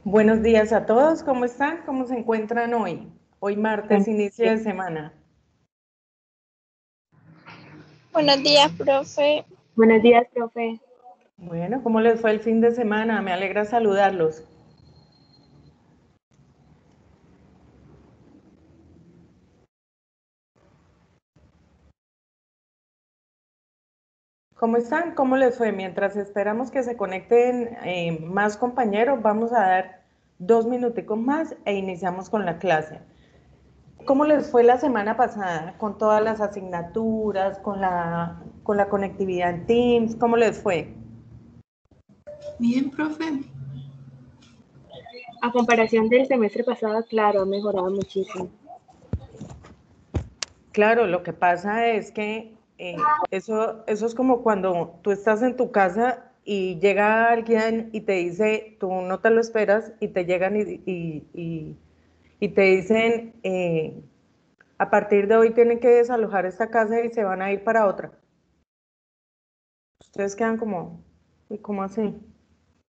Buenos días a todos, ¿cómo están? ¿Cómo se encuentran hoy? Hoy martes, Buenos inicio de días, semana. Buenos días, profe. Buenos días, profe. Bueno, ¿cómo les fue el fin de semana? Me alegra saludarlos. ¿Cómo están? ¿Cómo les fue? Mientras esperamos que se conecten más compañeros, vamos a dar 2 minuticos más e iniciamos con la clase. ¿Cómo les fue la semana pasada con todas las asignaturas, con la conectividad en Teams? ¿Cómo les fue? Bien, profe. A comparación del semestre pasado, claro, ha mejorado muchísimo. Claro, lo que pasa es que eso es como cuando tú estás en tu casa y llega alguien y te dice, tú no te lo esperas, y te llegan y te dicen, a partir de hoy tienen que desalojar esta casa y se van a ir para otra. Ustedes quedan como, ¿y cómo así?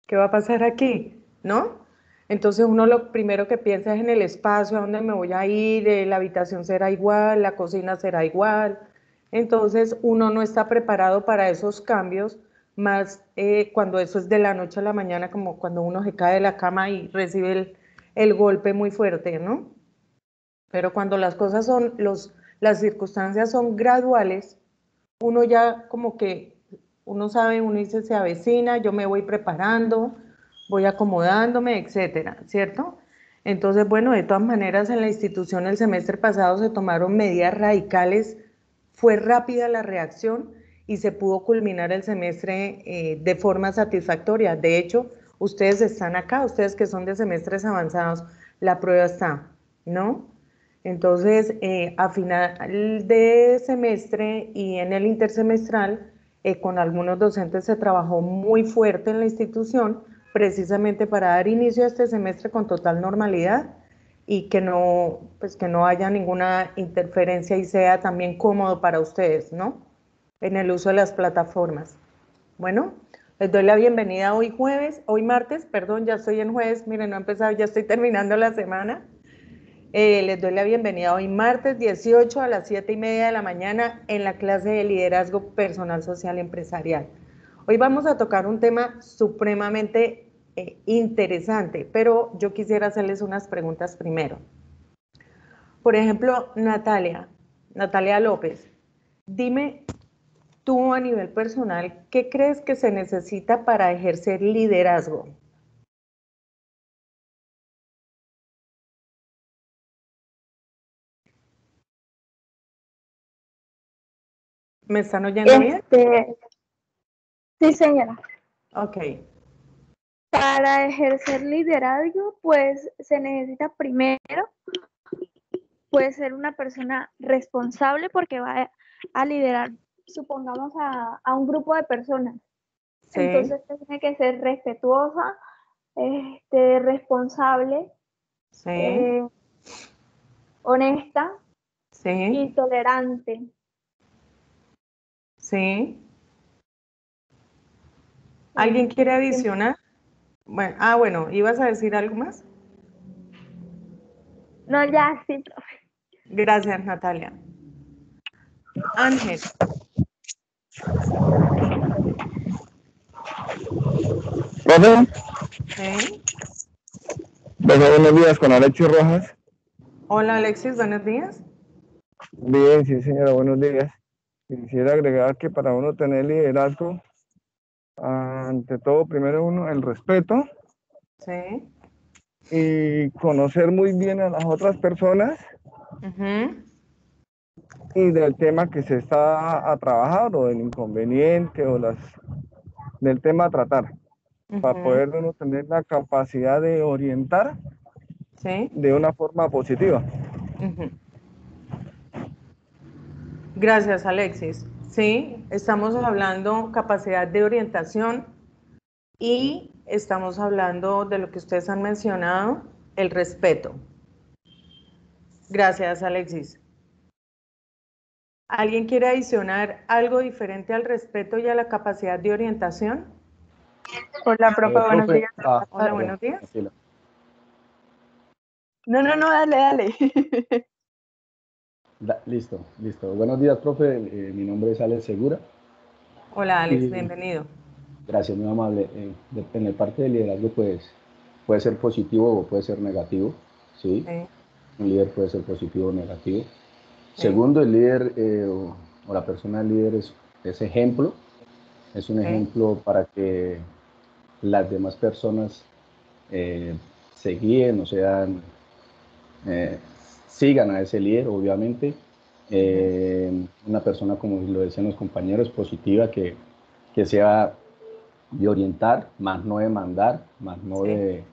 ¿Qué va a pasar aquí? ¿No? Entonces uno lo primero que piensa es en el espacio, a dónde me voy a ir, la habitación será igual, la cocina será igual. Entonces uno no está preparado para esos cambios, más cuando eso es de la noche a la mañana, como cuando uno se cae de la cama y recibe el golpe muy fuerte, ¿no? Pero cuando las cosas las circunstancias son graduales, uno ya como que, uno sabe, uno dice, se avecina, yo me voy preparando, voy acomodándome, etcétera, ¿cierto? Entonces, bueno, de todas maneras, en la institución el semestre pasado se tomaron medidas radicales, fue rápida la reacción y se pudo culminar el semestre de forma satisfactoria. De hecho, ustedes están acá, ustedes que son de semestres avanzados, la prueba está, ¿no? Entonces, a final de semestre y en el intersemestral, con algunos docentes se trabajó muy fuerte en la institución, precisamente para dar inicio a este semestre con total normalidad y que no, pues que no haya ninguna interferencia y sea también cómodo para ustedes, ¿no? En el uso de las plataformas. Bueno, les doy la bienvenida hoy martes, perdón, ya estoy en jueves, miren, no he empezado, ya estoy terminando la semana. Les doy la bienvenida hoy martes 18 a las 7:30 de la mañana en la clase de liderazgo personal, social y empresarial. Hoy vamos a tocar un tema supremamente interesante, pero yo quisiera hacerles unas preguntas primero. Por ejemplo, Natalia López, dime tú a nivel personal, ¿qué crees que se necesita para ejercer liderazgo? ¿Me están oyendo bien? Sí, señora. Ok. Para ejercer liderazgo, pues se necesita primero, puede ser una persona responsable porque va a liderar, supongamos, a un grupo de personas. Sí, Entonces tiene que ser respetuosa, responsable, sí, honesta y sí, tolerante. sí. ¿Alguien quiere Eh, adicionar? Bueno, bueno, ¿ibas a decir algo más? no, ya, sí, profe. Gracias, Natalia. Ángel, Profe, ¿sí? buenos días con Alexis Rojas. Hola, Alexis, buenos días. Bien, sí, señora, buenos días. Quisiera agregar que para uno tener liderazgo, ante todo, primero uno, el respeto Sí. y conocer muy bien a las otras personas Ujú. y del tema que se está a trabajar o del inconveniente o del tema a tratar, para Ujú. poder uno tener la capacidad de orientar Sí. de una forma positiva. Ujú. Gracias, Alexis. Sí, estamos hablando capacidad de orientación y estamos hablando de lo que ustedes han mencionado, el respeto. Gracias, Alexis. ¿Alguien quiere adicionar algo diferente al respeto y a la capacidad de orientación? Hola, profe, buenos Profe, días. Hola, buenos días. tranquila. No, dale, dale. Listo, listo. Buenos días, profe. Mi nombre es Alex Segura. Hola Alex, Y bienvenido. gracias, muy amable. En la parte de liderazgo, pues, puede ser positivo o puede ser negativo, ¿sí? Sí, Un líder puede ser positivo o negativo. sí, Segundo, el líder o la persona líder es ejemplo, es un sí, ejemplo para que las demás personas se guíen o sean, eh, sigan a ese líder, obviamente. ujú, Una persona, como lo decían los compañeros, positiva, que sea de orientar, más no de mandar, más no sí,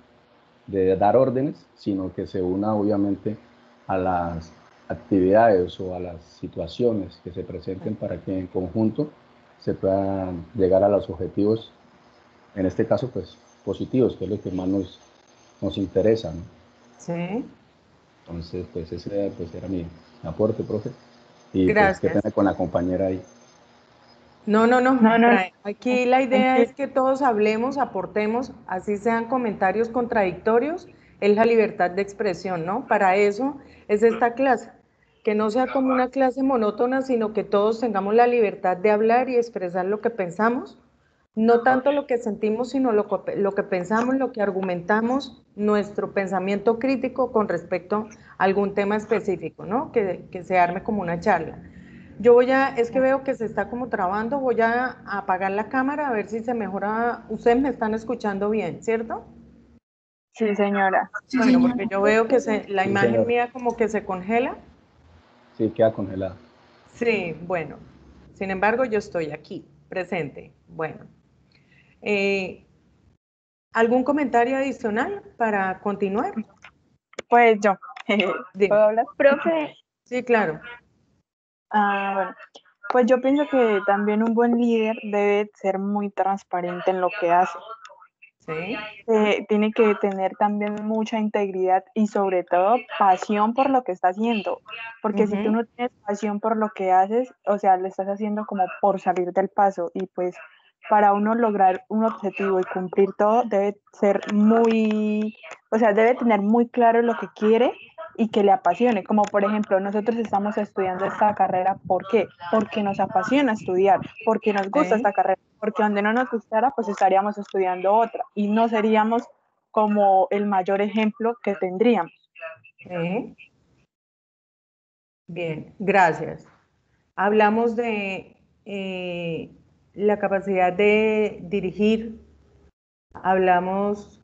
de dar órdenes, sino que se una obviamente a las actividades o a las situaciones que se presenten para que en conjunto se puedan llegar a los objetivos, en este caso pues positivos, que es lo que más nos interesa, ¿no? sí. Entonces pues ese pues, era mi aporte, profe, y pues qué Gracias. pena con la compañera ahí. No, no, no. No, Aquí la idea tranquilo. es que todos hablemos, aportemos, así sean comentarios contradictorios, es la libertad de expresión, ¿no? Para eso es esta clase, que no sea como una clase monótona, sino que todos tengamos la libertad de hablar y expresar lo que pensamos, no tanto lo que sentimos, sino lo que pensamos, lo que argumentamos, nuestro pensamiento crítico con respecto a algún tema específico, ¿no? Que se arme como una charla. Es que veo que se está como trabando, voy a apagar la cámara a ver si se mejora. Ustedes me están escuchando bien, ¿cierto? Sí, señora. Sí, Bueno, señora. porque yo veo que la Sí, imagen señor. mía como que se congela. Sí, queda congelada. Sí, bueno. Sin embargo, yo estoy aquí, presente. Bueno. Eh, ¿Algún comentario adicional para continuar? Pues yo. ¿Puedo Dime. hablar? Profe, Sí, claro. Bueno, pues yo pienso que también un buen líder debe ser muy transparente en lo que hace. Sí. Tiene que tener también mucha integridad y sobre todo pasión por lo que está haciendo, porque si tú Ujú. no tienes pasión por lo que haces, o sea, lo estás haciendo como por salir del paso y pues para uno lograr un objetivo y cumplir todo debe ser muy, o sea, debe tener muy claro lo que quiere y que le apasione, como por ejemplo nosotros estamos estudiando esta carrera, ¿por qué? Porque nos apasiona estudiar, porque nos gusta Sí. esta carrera, porque donde no nos gustara, pues estaríamos estudiando otra y no seríamos como el mayor ejemplo que tendríamos. Sí. Bien, gracias. Hablamos de la capacidad de dirigir, hablamos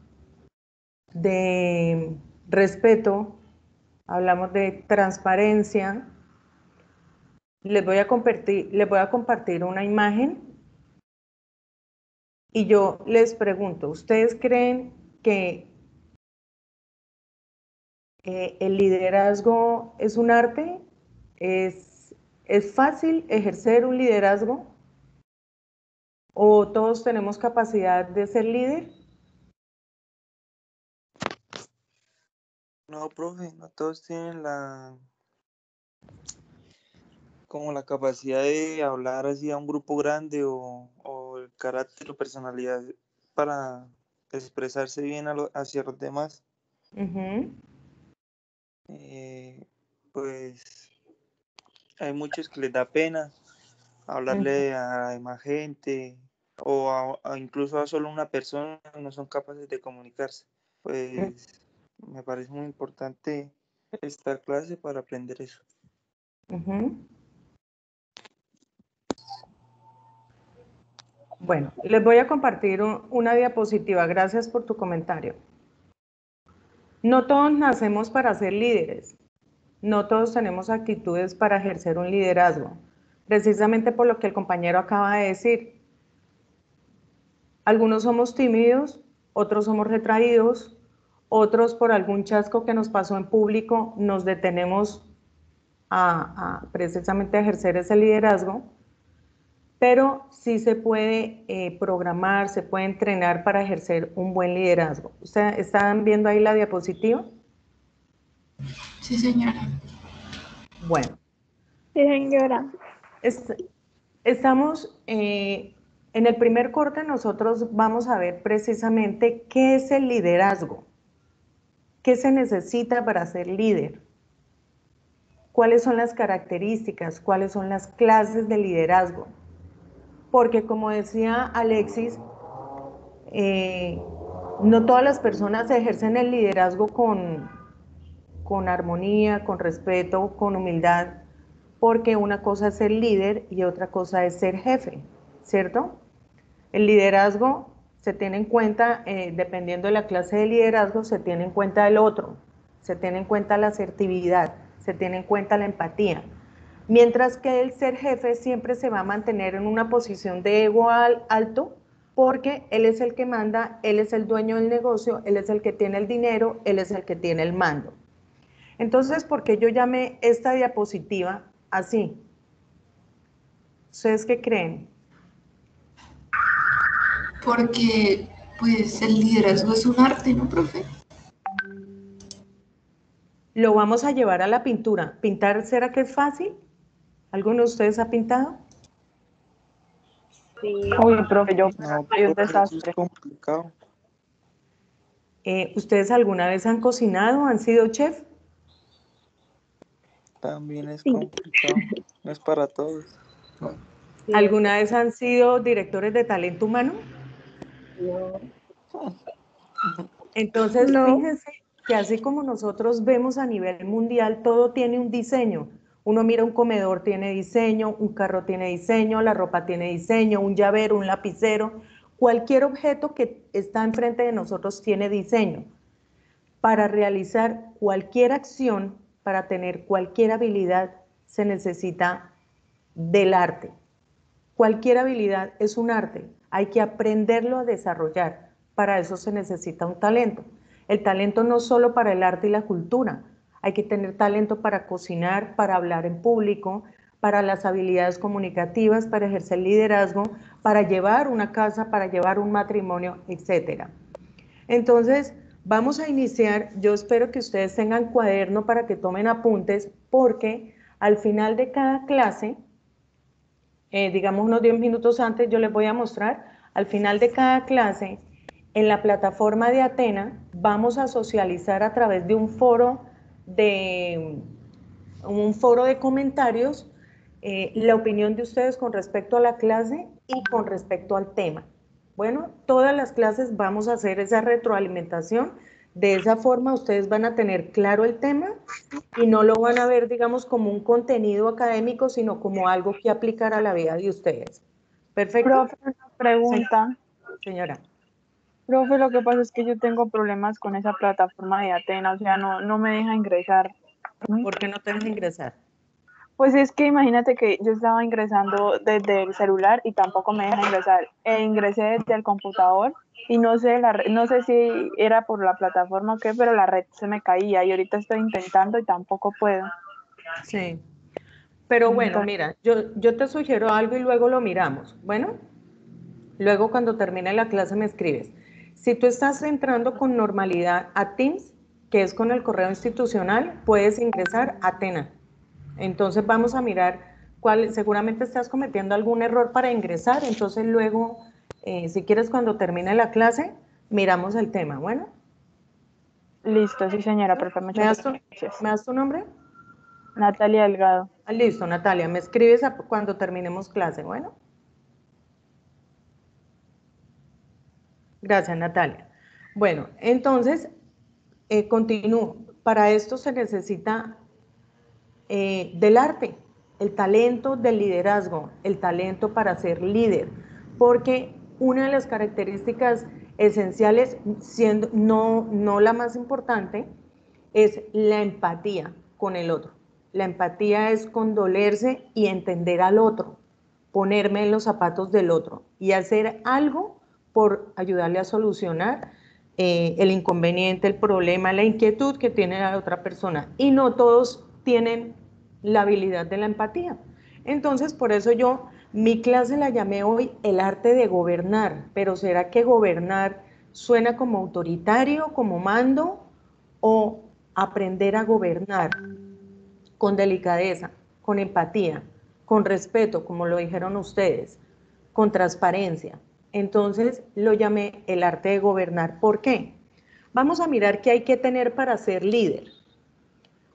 de respeto, hablamos de transparencia. Les voy a compartir una imagen y yo les pregunto, ¿ustedes creen que el liderazgo es un arte? ¿Es, es fácil ejercer un liderazgo? ¿O todos tenemos capacidad de ser líder? No, profe, no todos tienen como la capacidad de hablar así a un grupo grande o el carácter o personalidad para expresarse bien hacia los demás. Ujú, Eh, pues hay muchos que les da pena ujú. hablarle a demás gente o a incluso a solo una persona, no son capaces de comunicarse. Pues me parece muy importante esta clase para aprender eso. Ujú. Bueno, les voy a compartir una diapositiva. Gracias por tu comentario. No todos nacemos para ser líderes. No todos tenemos actitudes para ejercer un liderazgo. Precisamente por lo que el compañero acaba de decir. Algunos somos tímidos, otros somos retraídos, otros por algún chasco que nos pasó en público nos detenemos precisamente a ejercer ese liderazgo, pero sí se puede programar, se puede entrenar para ejercer un buen liderazgo. ¿Ustedes están viendo ahí la diapositiva? Sí, señora. Bueno, sí, señora. estamos en el primer corte, nosotros vamos a ver precisamente qué es el liderazgo. ¿qué se necesita para ser líder? ¿Cuáles son las características? ¿Cuáles son las clases de liderazgo? Porque como decía Alexis, no todas las personas ejercen el liderazgo con armonía, con respeto, con humildad, porque una cosa es ser líder y otra cosa es ser jefe, ¿cierto? El liderazgo se tiene en cuenta, dependiendo de la clase de liderazgo, se tiene en cuenta el otro, se tiene en cuenta la asertividad, se tiene en cuenta la empatía. Mientras que el ser jefe siempre se va a mantener en una posición de ego alto, porque él es el que manda, él es el dueño del negocio, él es el que tiene el dinero, él es el que tiene el mando. Entonces, ¿por qué yo llamé esta diapositiva así? ¿Ustedes qué creen? Porque, pues, el liderazgo es un arte, ¿no, profe? Lo vamos a llevar a la pintura. ¿Pintar será que es fácil? ¿Alguno de ustedes ha pintado? Sí. Uy, profe, yo No, soy un profe, eso es desastre. complicado. ¿Ustedes alguna vez han cocinado? ¿Han sido chef? También es Sí. complicado. No es para todos. Sí, ¿Alguna vez han sido directores de talento humano? no. Entonces, No. fíjense que así como nosotros vemos a nivel mundial, todo tiene un diseño. Uno mira un comedor, tiene diseño, un carro tiene diseño, la ropa tiene diseño, un llavero, un lapicero. Cualquier objeto que está enfrente de nosotros tiene diseño. Para realizar cualquier acción, para tener cualquier habilidad, se necesita del arte. Cualquier habilidad es un arte, hay que aprenderlo a desarrollar. Para eso se necesita un talento. El talento no solo para el arte y la cultura, hay que tener talento para cocinar, para hablar en público, para las habilidades comunicativas, para ejercer liderazgo, para llevar una casa, para llevar un matrimonio, etc. Entonces, vamos a iniciar. Yo espero que ustedes tengan cuaderno para que tomen apuntes, porque al final de cada clase, digamos unos 10 minutos antes, yo les voy a mostrar, al final de cada clase, en la plataforma de Athena, vamos a socializar a través de un foro de comentarios, la opinión de ustedes con respecto a la clase y con respecto al tema. Bueno, todas las clases vamos a hacer esa retroalimentación. De esa forma ustedes van a tener claro el tema y no lo van a ver, digamos, como un contenido académico, sino como algo que aplicar a la vida de ustedes. ¿Perfecto? Profe, una pregunta. Señora. Profe, lo que pasa es que yo tengo problemas con esa plataforma de Atena, o sea, no me deja ingresar. ¿Por qué no te deja ingresar? Pues es que imagínate que yo estaba ingresando desde el celular y tampoco me deja ingresar. Ingresé desde el computador y no sé, no sé si era por la plataforma o qué, pero la red se me caía y ahorita estoy intentando y tampoco puedo. Sí. Pero bueno, Entonces, mira, yo te sugiero algo y luego lo miramos. Bueno, luego cuando termine la clase me escribes. Si tú estás entrando con normalidad a Teams, que es con el correo institucional, puedes ingresar a Atena. Entonces vamos a mirar cuál, seguramente estás cometiendo algún error para ingresar, entonces luego, si quieres cuando termine la clase, miramos el tema. Bueno, listo, sí señora, perfecto, ¿me muchas das gracias. me das tu nombre? Natalia Delgado. Ah, listo, Natalia, me escribes cuando terminemos clase. Bueno. Gracias, Natalia. Bueno, entonces, continúo. Para esto se necesita del arte, el talento del liderazgo, el talento para ser líder, porque una de las características esenciales, siendo no la más importante, es la empatía con el otro. La empatía es condolerse y entender al otro, ponerme en los zapatos del otro y hacer algo por ayudarle a solucionar el inconveniente, el problema, la inquietud que tiene la otra persona. Y no todos tienen la habilidad de la empatía. Entonces, por eso mi clase la llamé hoy el arte de gobernar, pero ¿será que gobernar suena como autoritario, como mando, o aprender a gobernar con delicadeza, con empatía, con respeto, como lo dijeron ustedes, con transparencia? Entonces lo llamé el arte de gobernar. ¿Por qué? Vamos a mirar qué hay que tener para ser líder.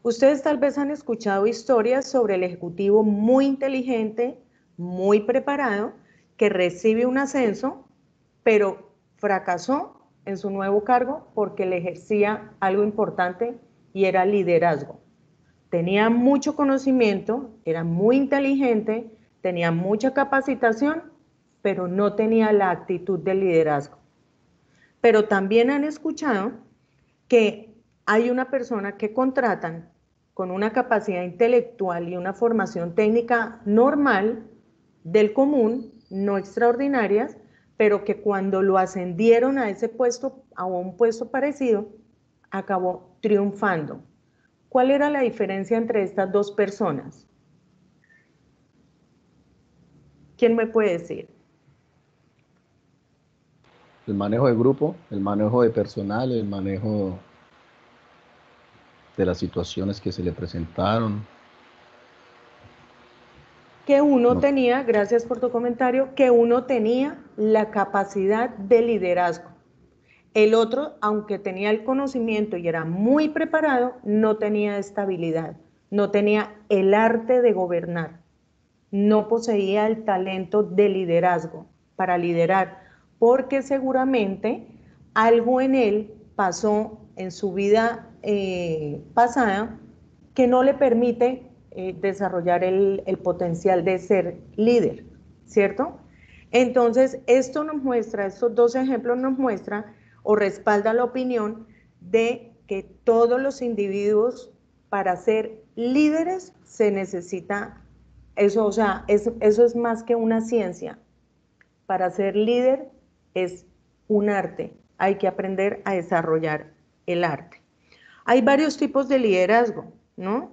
Ustedes tal vez han escuchado historias sobre el ejecutivo muy inteligente, muy preparado, que recibe un ascenso, pero fracasó en su nuevo cargo porque le ejercía algo importante y era liderazgo. Tenía mucho conocimiento, era muy inteligente, tenía mucha capacitación, pero no tenía la actitud de liderazgo. Pero también han escuchado que hay una persona que contratan con una capacidad intelectual y una formación técnica normal, del común, no extraordinarias, pero que cuando lo ascendieron a ese puesto, a un puesto parecido, acabó triunfando. ¿Cuál era la diferencia entre estas dos personas? ¿Quién me puede decir? El manejo de grupo, el manejo de personal, el manejo de las situaciones que se le presentaron. Que uno tenía, gracias por tu comentario, que uno tenía la capacidad de liderazgo. El otro, aunque tenía el conocimiento y era muy preparado, no tenía estabilidad, no tenía el arte de gobernar, no poseía el talento de liderazgo para liderar, porque seguramente algo en él pasó en su vida pasada que no le permite desarrollar el potencial de ser líder, ¿cierto? Entonces, esto nos muestra, estos dos ejemplos nos muestran o respalda la opinión de que todos los individuos para ser líderes se necesita eso, o sea, eso es más que una ciencia. Para ser líder es un arte, hay que aprender a desarrollar el arte. Hay varios tipos de liderazgo, ¿no?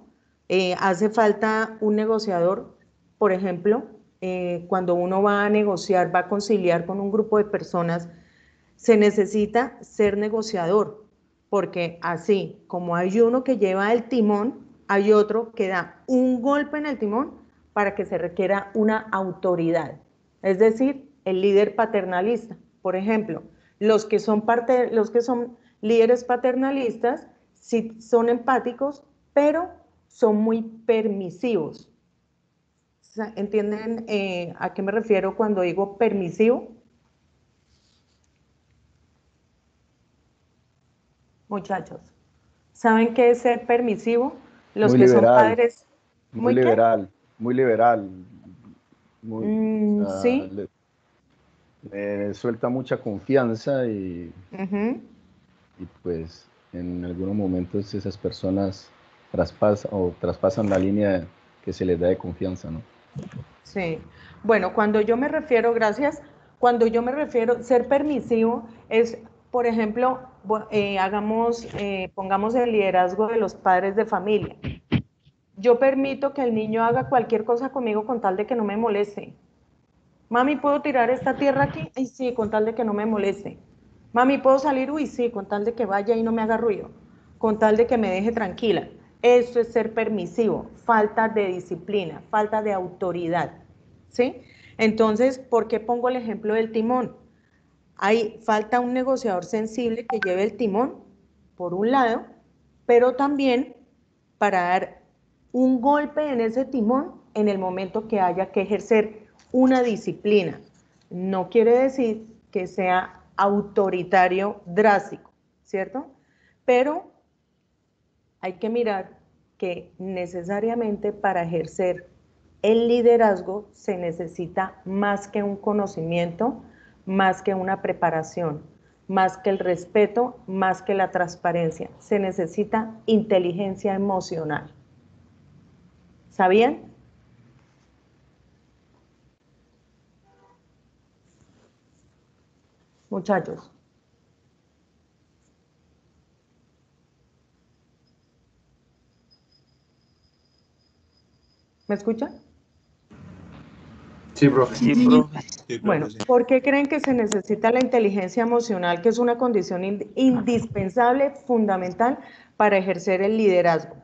Hace falta un negociador, por ejemplo, cuando uno va a negociar, va a conciliar con un grupo de personas, se necesita ser negociador, porque así como hay uno que lleva el timón, hay otro que da un golpe en el timón para que se requiera una autoridad, es decir, el líder paternalista. Por ejemplo, los que son líderes paternalistas sí son empáticos, pero son muy permisivos. ¿Entienden a qué me refiero cuando digo permisivo? Muchachos, ¿saben qué es ser permisivo? Los Muy que liberal, son padres. muy qué? liberal, muy liberal. Sí. Le suelta mucha confianza y pues en algunos momentos esas personas traspasan la línea que se les da de confianza, ¿no? Sí. Bueno, cuando yo me refiero, gracias, cuando yo me refiero, ser permisivo es, por ejemplo, pongamos el liderazgo de los padres de familia. Yo permito que el niño haga cualquier cosa conmigo con tal de que no me moleste. Mami, ¿puedo tirar esta tierra aquí? Ay, sí, con tal de que no me moleste. Mami, ¿puedo salir? Uy, sí, con tal de que vaya y no me haga ruido. Con tal de que me deje tranquila. Esto es ser permisivo, falta de disciplina, falta de autoridad, ¿sí? Entonces, ¿por qué pongo el ejemplo del timón? Falta un negociador sensible que lleve el timón, por un lado, pero también para dar un golpe en ese timón en el momento que haya que ejercer una disciplina. No quiere decir que sea autoritario drástico, ¿cierto? Pero hay que mirar que necesariamente para ejercer el liderazgo se necesita más que un conocimiento, más que una preparación, más que el respeto, más que la transparencia. Se necesita inteligencia emocional. ¿Sabían? Muchachos. ¿Me escuchan? Sí, profe. Sí, profe. Bueno, ¿por qué creen que se necesita la inteligencia emocional, que es una condición indispensable, fundamental para ejercer el liderazgo?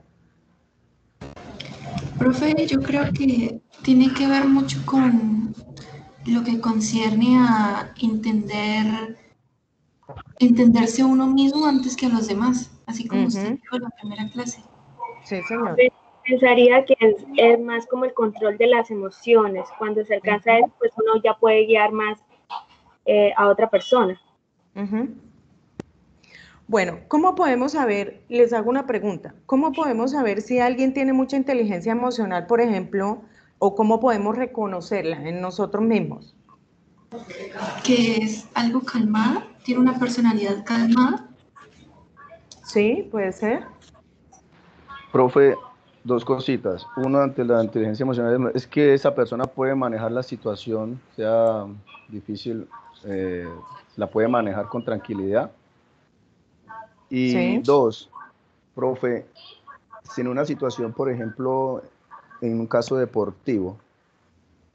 Profe, yo creo que tiene que ver mucho con lo que concierne a entender Entenderse uno mismo antes que a los demás, así como usted Ujú. dijo en la primera clase. Sí, señor. Pensaría que es más como el control de las emociones. Cuando se alcanza Ujú. eso, pues uno ya puede guiar más a otra persona. Ujú. Bueno, ¿cómo podemos saber? Les hago una pregunta. ¿Cómo podemos saber si alguien tiene mucha inteligencia emocional, por ejemplo, o cómo podemos reconocerla en nosotros mismos? Que es algo calmada, tiene una personalidad calmada. Sí, puede ser. Profe, dos cositas. Uno, ante la inteligencia emocional, es que esa persona puede manejar la situación, sea difícil, la puede manejar con tranquilidad. Y Sí. dos, profe, si en una situación, por ejemplo, en un caso deportivo,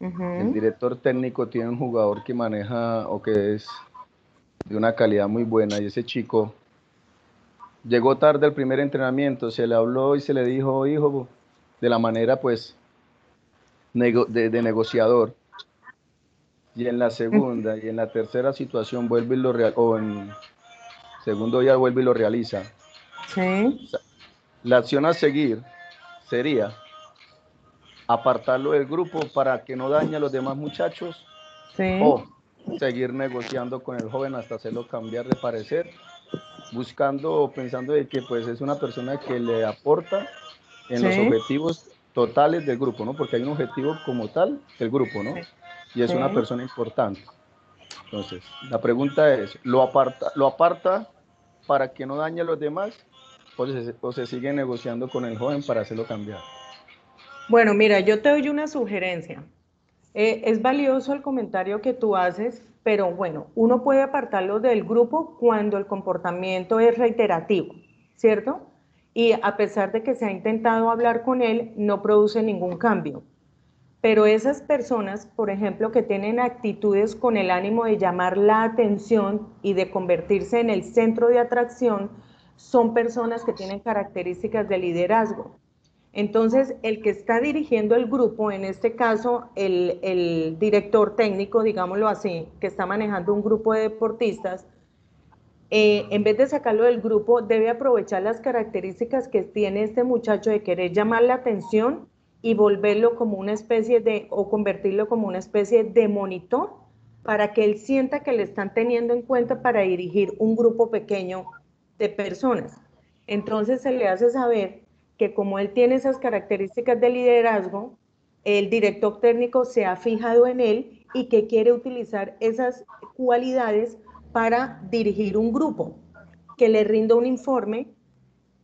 el Ujú. director técnico tiene un jugador que maneja o que es de una calidad muy buena y ese chico llegó tarde al primer entrenamiento, se le habló y se le dijo, hijo, de la manera pues de negociador. Y en la segunda y en la tercera situación vuelve y lo realiza, o en segundo día vuelve y lo realiza. Sí. La acción a seguir sería apartarlo del grupo para que no dañe a los demás muchachos Sí. o seguir negociando con el joven hasta hacerlo cambiar de parecer, buscando o pensando de que pues es una persona que le aporta en los Sí. objetivos totales del grupo, ¿no? Porque hay un objetivo como tal del grupo, ¿no? Sí. Y es una Sí. persona importante. Entonces, la pregunta es, ¿lo aparta para que no dañe a los demás o se sigue negociando con el joven para hacerlo cambiar? Bueno, mira, yo te doy una sugerencia. Es valioso el comentario que tú haces, pero bueno, uno puede apartarlo del grupo cuando el comportamiento es reiterativo, ¿cierto? Y a pesar de que se ha intentado hablar con él, no produce ningún cambio. Pero esas personas, por ejemplo, que tienen actitudes con el ánimo de llamar la atención y de convertirse en el centro de atracción, son personas que tienen características de liderazgo. Entonces, el que está dirigiendo el grupo, en este caso el director técnico, digámoslo así, que está manejando un grupo de deportistas, en vez de sacarlo del grupo, debe aprovechar las características que tiene este muchacho de querer llamar la atención y volverlo como una especie de, o convertirlo como una especie de monitor para que él sienta que le están teniendo en cuenta para dirigir un grupo pequeño de personas. Entonces se le hace saber que como él tiene esas características de liderazgo, el director técnico se ha fijado en él y que quiere utilizar esas cualidades para dirigir un grupo, que le rinda un informe,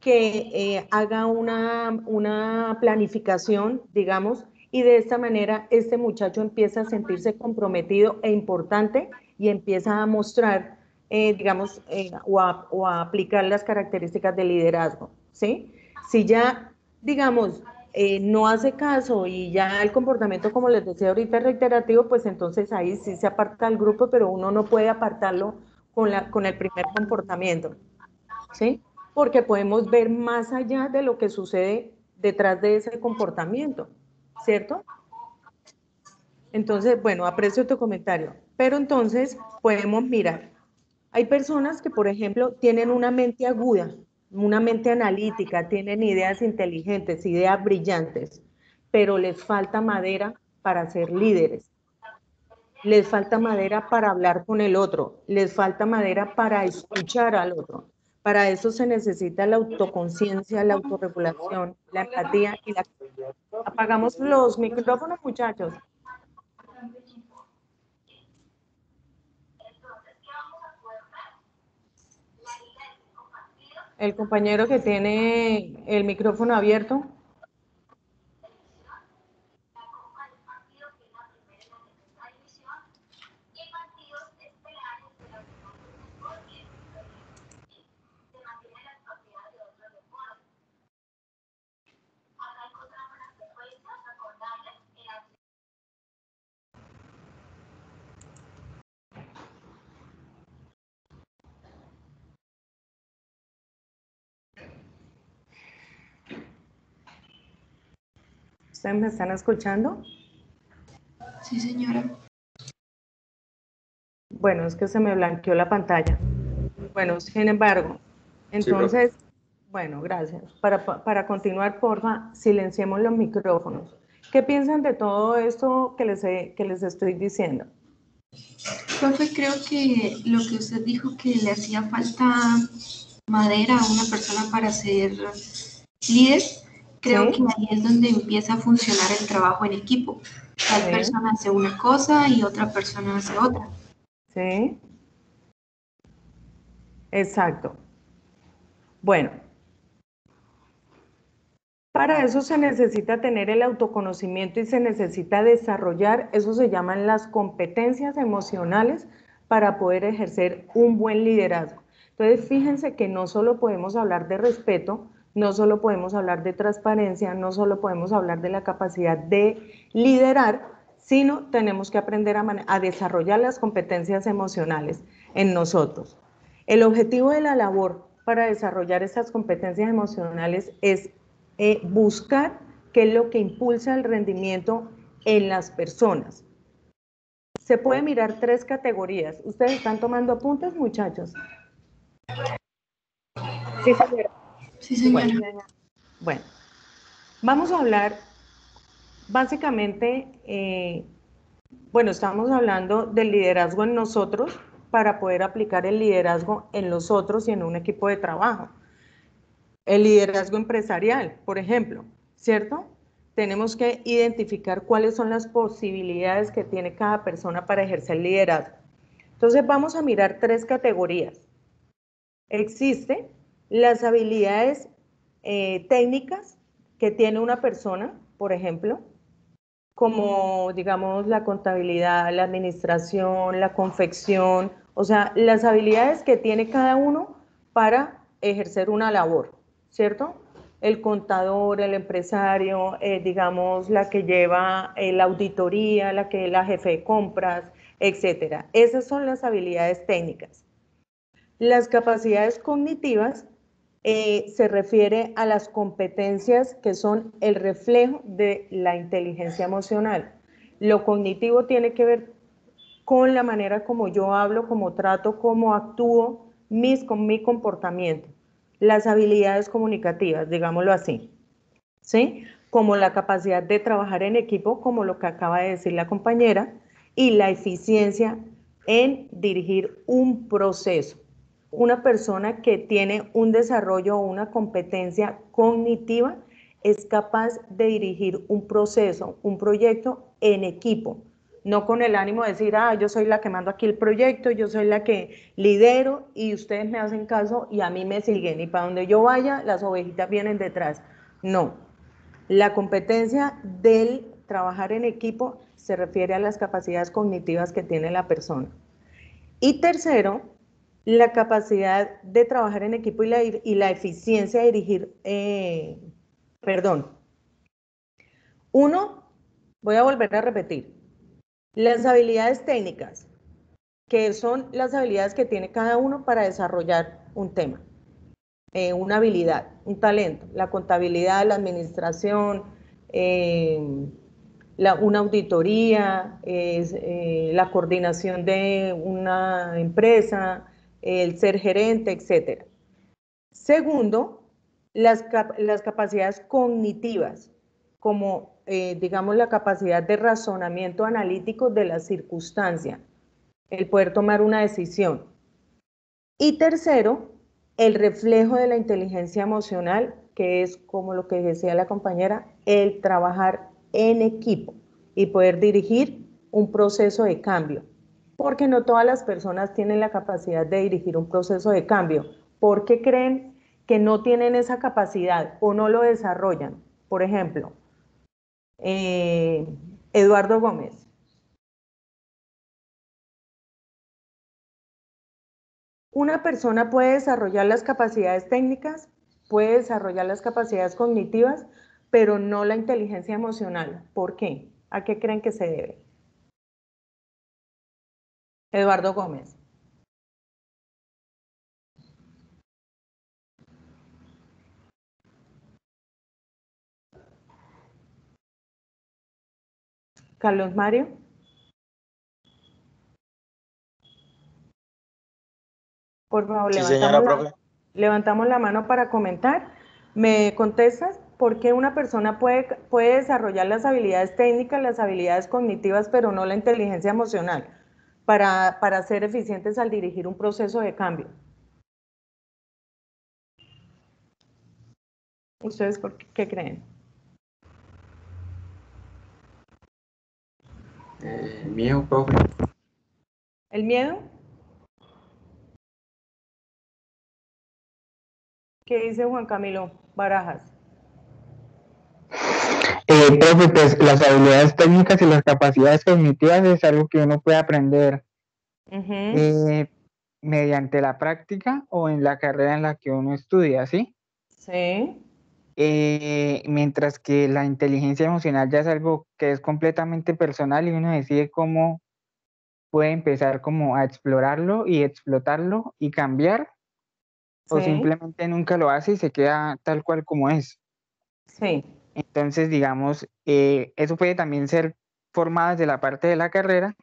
que haga una planificación, digamos, y de esta manera este muchacho empieza a sentirse comprometido e importante y empieza a mostrar, digamos, o a aplicar las características de liderazgo, ¿sí? Si ya, digamos, no hace caso y ya el comportamiento, como les decía ahorita, es reiterativo, pues entonces ahí sí se aparta el grupo, pero uno no puede apartarlo con el primer comportamiento, ¿sí? Porque podemos ver más allá de lo que sucede detrás de ese comportamiento, ¿cierto? Entonces, bueno, aprecio tu comentario, pero entonces podemos mirar. Hay personas que, por ejemplo, tienen una mente aguda, una mente analítica, tienen ideas inteligentes, ideas brillantes, pero les falta madera para ser líderes. Les falta madera para hablar con el otro, les falta madera para escuchar al otro. Para eso se necesita la autoconciencia, la autorregulación, la empatía y la... Apagamos los micrófonos, muchachos. El compañero que tiene el micrófono abierto. ¿Ustedes me están escuchando? Sí, señora. Bueno, es que se me blanqueó la pantalla. Bueno, sin embargo, Sí, profe. entonces, bueno, gracias. Para continuar, porfa, silenciemos los micrófonos. ¿Qué piensan de todo esto que les estoy diciendo? Profe, creo que lo que usted dijo que le hacía falta madera a una persona para ser líder, creo ¿Sí? que ahí es donde empieza a funcionar el trabajo en equipo. Tal Sí, persona hace una cosa y otra persona hace otra. sí, exacto. Bueno, para eso se necesita tener el autoconocimiento y se necesita desarrollar, eso se llaman las competencias emocionales para poder ejercer un buen liderazgo. Entonces, fíjense que no solo podemos hablar de respeto, no solo podemos hablar de transparencia, no solo podemos hablar de la capacidad de liderar, sino tenemos que aprender a desarrollar las competencias emocionales en nosotros. El objetivo de la labor para desarrollar estas competencias emocionales es buscar qué es lo que impulsa el rendimiento en las personas. Se puede mirar 3 categorías. ¿Ustedes están tomando apuntes, muchachos? Sí, señora. Sí, señora. Bueno, vamos a hablar básicamente, bueno, estamos hablando del liderazgo en nosotros para poder aplicar el liderazgo en los otros y en un equipo de trabajo. El liderazgo empresarial, por ejemplo, ¿cierto? Tenemos que identificar cuáles son las posibilidades que tiene cada persona para ejercer liderazgo. Entonces vamos a mirar 3 categorías. Existen las habilidades técnicas que tiene una persona, por ejemplo, como digamos la contabilidad, la administración, la confección, o sea, las habilidades que tiene cada uno para ejercer una labor, ¿cierto? El contador, el empresario, digamos, la que lleva la auditoría, la jefe de compras, etcétera. Esas son las habilidades técnicas. Las capacidades cognitivas se refiere a las competencias que son el reflejo de la inteligencia emocional. Lo cognitivo tiene que ver con la manera como yo hablo, como trato, cómo actúo, con mi comportamiento. Las habilidades comunicativas, digámoslo así, ¿sí? Como la capacidad de trabajar en equipo, como lo que acaba de decir la compañera, y la eficiencia en dirigir un proceso. Una persona que tiene un desarrollo o una competencia cognitiva es capaz de dirigir un proceso, un proyecto en equipo, no con el ánimo de decir, yo soy la que mando aquí el proyecto, yo soy la que lidero y ustedes me hacen caso y a mí me siguen y para donde yo vaya las ovejitas vienen detrás. No, la competencia del trabajar en equipo se refiere a las capacidades cognitivas que tiene la persona. Y tercero, la capacidad de trabajar en equipo y la eficiencia de dirigir, Uno, voy a volver a repetir, las habilidades técnicas, que son las habilidades que tiene cada uno para desarrollar un tema, una habilidad, un talento, la contabilidad, la administración, una auditoría, la coordinación de una empresa, el ser gerente, etc. Segundo, las capacidades cognitivas, como digamos la capacidad de razonamiento analítico de la circunstancia, el poder tomar una decisión. Y tercero, el reflejo de la inteligencia emocional, que es como lo que decía la compañera, el trabajar en equipo y poder dirigir un proceso de cambio. Porque no todas las personas tienen la capacidad de dirigir un proceso de cambio. ¿Por qué creen que no tienen esa capacidad o no lo desarrollan? Por ejemplo, Eduardo Gómez. Una persona puede desarrollar las capacidades técnicas, puede desarrollar las capacidades cognitivas, pero no la inteligencia emocional. ¿Por qué? ¿A qué creen que se debe? Eduardo Gómez. Carlos Mario. Por favor, Sí, señora profe. levantamos la mano para comentar. ¿Me contestas por qué una persona puede desarrollar las habilidades técnicas, las habilidades cognitivas, pero no la inteligencia emocional, para ser eficientes al dirigir un proceso de cambio? ¿Ustedes qué creen? Miedo, profe. ¿El miedo? ¿Qué dice Juan Camilo Barajas? Profe, pues las habilidades técnicas y las capacidades cognitivas es algo que uno puede aprender mediante la práctica o en la carrera en la que uno estudia, ¿sí? Sí. Mientras que la inteligencia emocional ya es algo que es completamente personal y uno decide cómo puede empezar como a explorarlo y explotarlo y cambiar, o Sí. simplemente nunca lo hace y se queda tal cual como es. Sí. Entonces, digamos, eso puede también ser formado desde la parte de la carrera,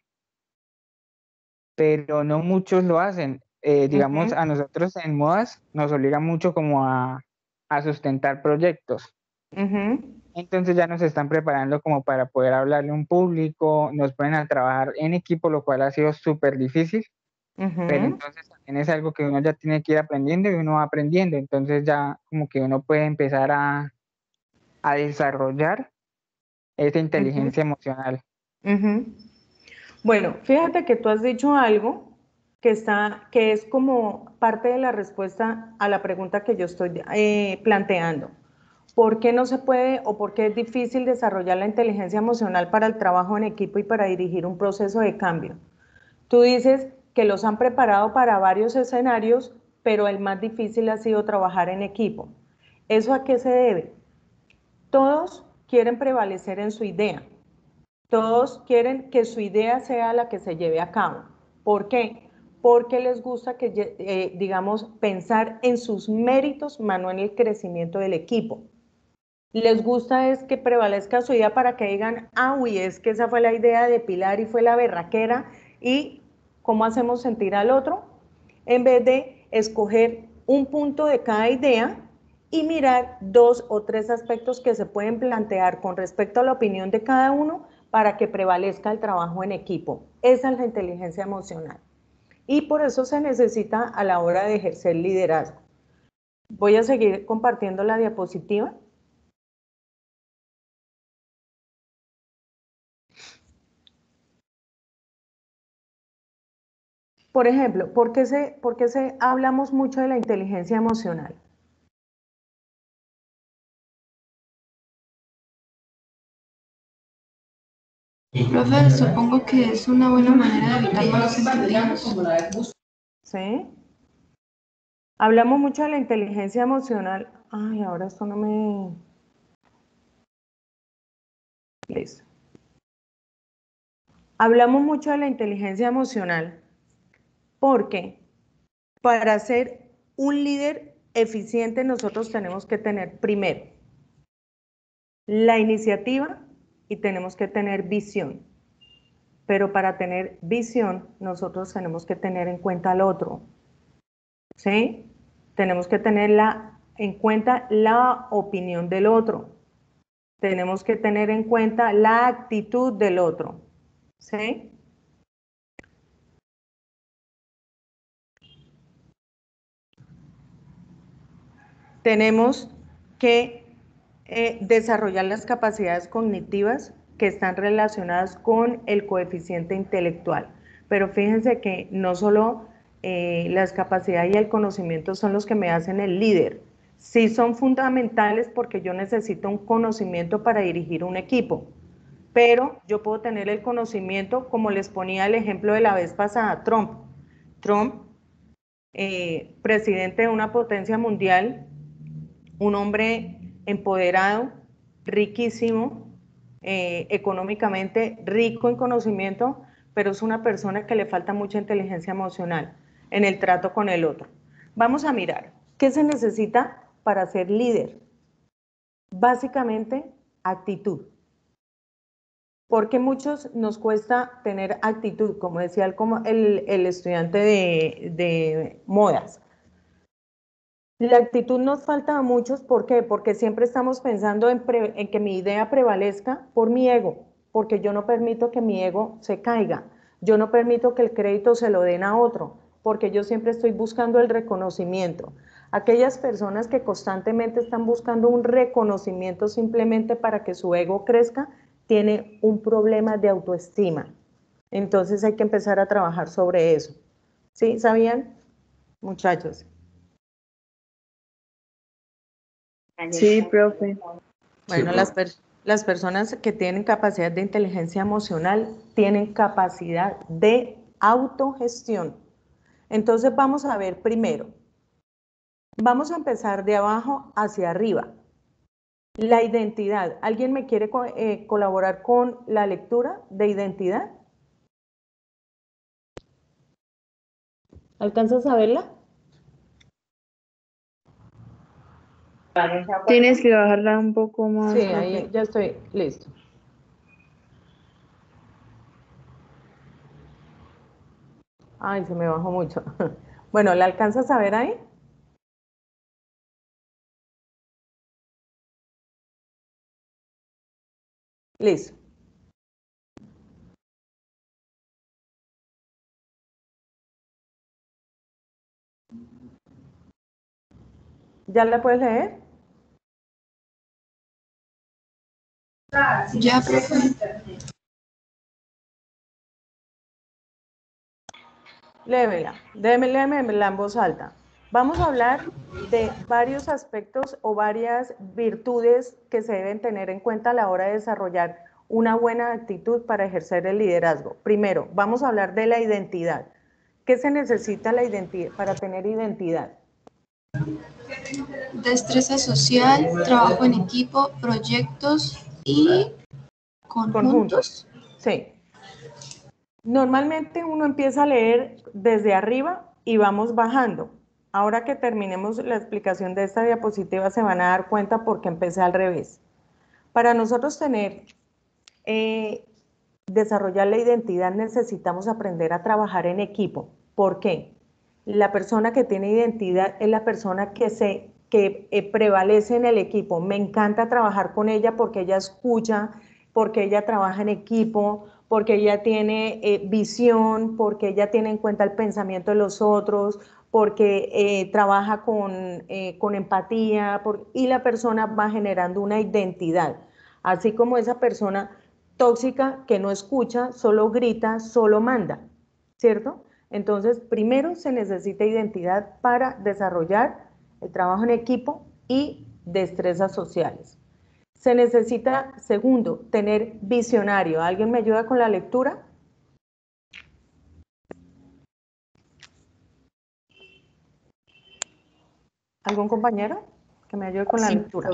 pero no muchos lo hacen. Digamos, a nosotros en modas nos obliga mucho como a sustentar proyectos. Entonces ya nos están preparando como para poder hablarle a un público, nos ponen a trabajar en equipo, lo cual ha sido súper difícil, pero entonces también es algo que uno ya tiene que ir aprendiendo y uno va aprendiendo, entonces ya como que uno puede empezar a desarrollar esa inteligencia emocional. Bueno, fíjate que tú has dicho algo que es como parte de la respuesta a la pregunta que yo estoy planteando. ¿Por qué no se puede o por qué es difícil desarrollar la inteligencia emocional para el trabajo en equipo y para dirigir un proceso de cambio? Tú dices que los han preparado para varios escenarios, pero el más difícil ha sido trabajar en equipo. ¿Eso a qué se debe? Todos quieren prevalecer en su idea. Todos quieren que su idea sea la que se lleve a cabo. ¿Por qué? Porque les gusta digamos, pensar en sus méritos, más no en el crecimiento del equipo. Les gusta es que prevalezca su idea para que digan, uy, es que esa fue la idea de Pilar y fue la berraquera, y ¿cómo hacemos sentir al otro? En vez de escoger un punto de cada idea y mirar 2 o 3 aspectos que se pueden plantear con respecto a la opinión de cada uno para que prevalezca el trabajo en equipo. Esa es la inteligencia emocional. Y por eso se necesita a la hora de ejercer liderazgo. Voy a seguir compartiendo la diapositiva. Por ejemplo, ¿por qué hablamos mucho de la inteligencia emocional? Profe, supongo que es una buena manera de evitar malos entendidos. ¿Sí? Hablamos mucho de la inteligencia emocional. Ay, ahora esto no me... Listo. Hablamos mucho de la inteligencia emocional porque para ser un líder eficiente nosotros tenemos que tener primero la iniciativa y tenemos que tener visión. Pero para tener visión nosotros tenemos que tener en cuenta al otro. ¿Sí? Tenemos que tener en cuenta la opinión del otro. Tenemos que tener en cuenta la actitud del otro. ¿Sí? Tenemos que desarrollar las capacidades cognitivas que están relacionadas con el coeficiente intelectual. Pero fíjense que no solo las capacidades y el conocimiento son los que me hacen el líder. Sí son fundamentales porque yo necesito un conocimiento para dirigir un equipo. Pero yo puedo tener el conocimiento, como les ponía el ejemplo de la vez pasada, Trump. Trump, presidente de una potencia mundial, un hombre empoderado, riquísimo, económicamente rico en conocimiento, pero es una persona que le falta mucha inteligencia emocional en el trato con el otro. Vamos a mirar, ¿qué se necesita para ser líder? Básicamente, actitud. Porque muchos nos cuesta tener actitud, como decía el estudiante de modas. La actitud nos falta a muchos, ¿por qué? Porque siempre estamos pensando en que mi idea prevalezca por mi ego, porque yo no permito que mi ego se caiga, yo no permito que el crédito se lo den a otro, porque yo siempre estoy buscando el reconocimiento. Aquellas personas que constantemente están buscando un reconocimiento simplemente para que su ego crezca, tiene un problema de autoestima. Entonces hay que empezar a trabajar sobre eso. ¿Sí? ¿Sabían? Muchachos. Sí, profe. Bueno, las personas que tienen capacidad de inteligencia emocional tienen capacidad de autogestión. Entonces vamos a ver primero. Vamos a empezar de abajo hacia arriba. La identidad. ¿Alguien me quiere colaborar con la lectura de identidad? ¿Alcanzas a verla? Tienes que bajarla un poco más. Sí, ahí ya estoy listo. Ay, se me bajó mucho. Bueno, ¿la alcanzas a ver ahí? Listo. ¿Ya la puedes leer? Ya, profe. Léemela en voz alta. Vamos a hablar de varios aspectos o varias virtudes que se deben tener en cuenta a la hora de desarrollar una buena actitud para ejercer el liderazgo. Primero, vamos a hablar de la identidad. ¿Qué se necesita para tener identidad? Destreza social, trabajo en equipo, proyectos y conjuntos. Sí. Normalmente uno empieza a leer desde arriba y vamos bajando. Ahora que terminemos la explicación de esta diapositiva se van a dar cuenta porque empecé al revés. Para nosotros desarrollar la identidad necesitamos aprender a trabajar en equipo. ¿Por qué? La persona que tiene identidad es la persona que prevalece en el equipo. Me encanta trabajar con ella porque ella escucha, porque ella trabaja en equipo, porque ella tiene visión, porque ella tiene en cuenta el pensamiento de los otros, porque trabaja con empatía, y la persona va generando una identidad. Así como esa persona tóxica que no escucha, solo grita, solo manda, ¿cierto? Entonces, primero se necesita identidad para desarrollar el trabajo en equipo y destrezas sociales. Se necesita, segundo, tener visionario. ¿Alguien me ayuda con la lectura? ¿Algún compañero que me ayude con la lectura?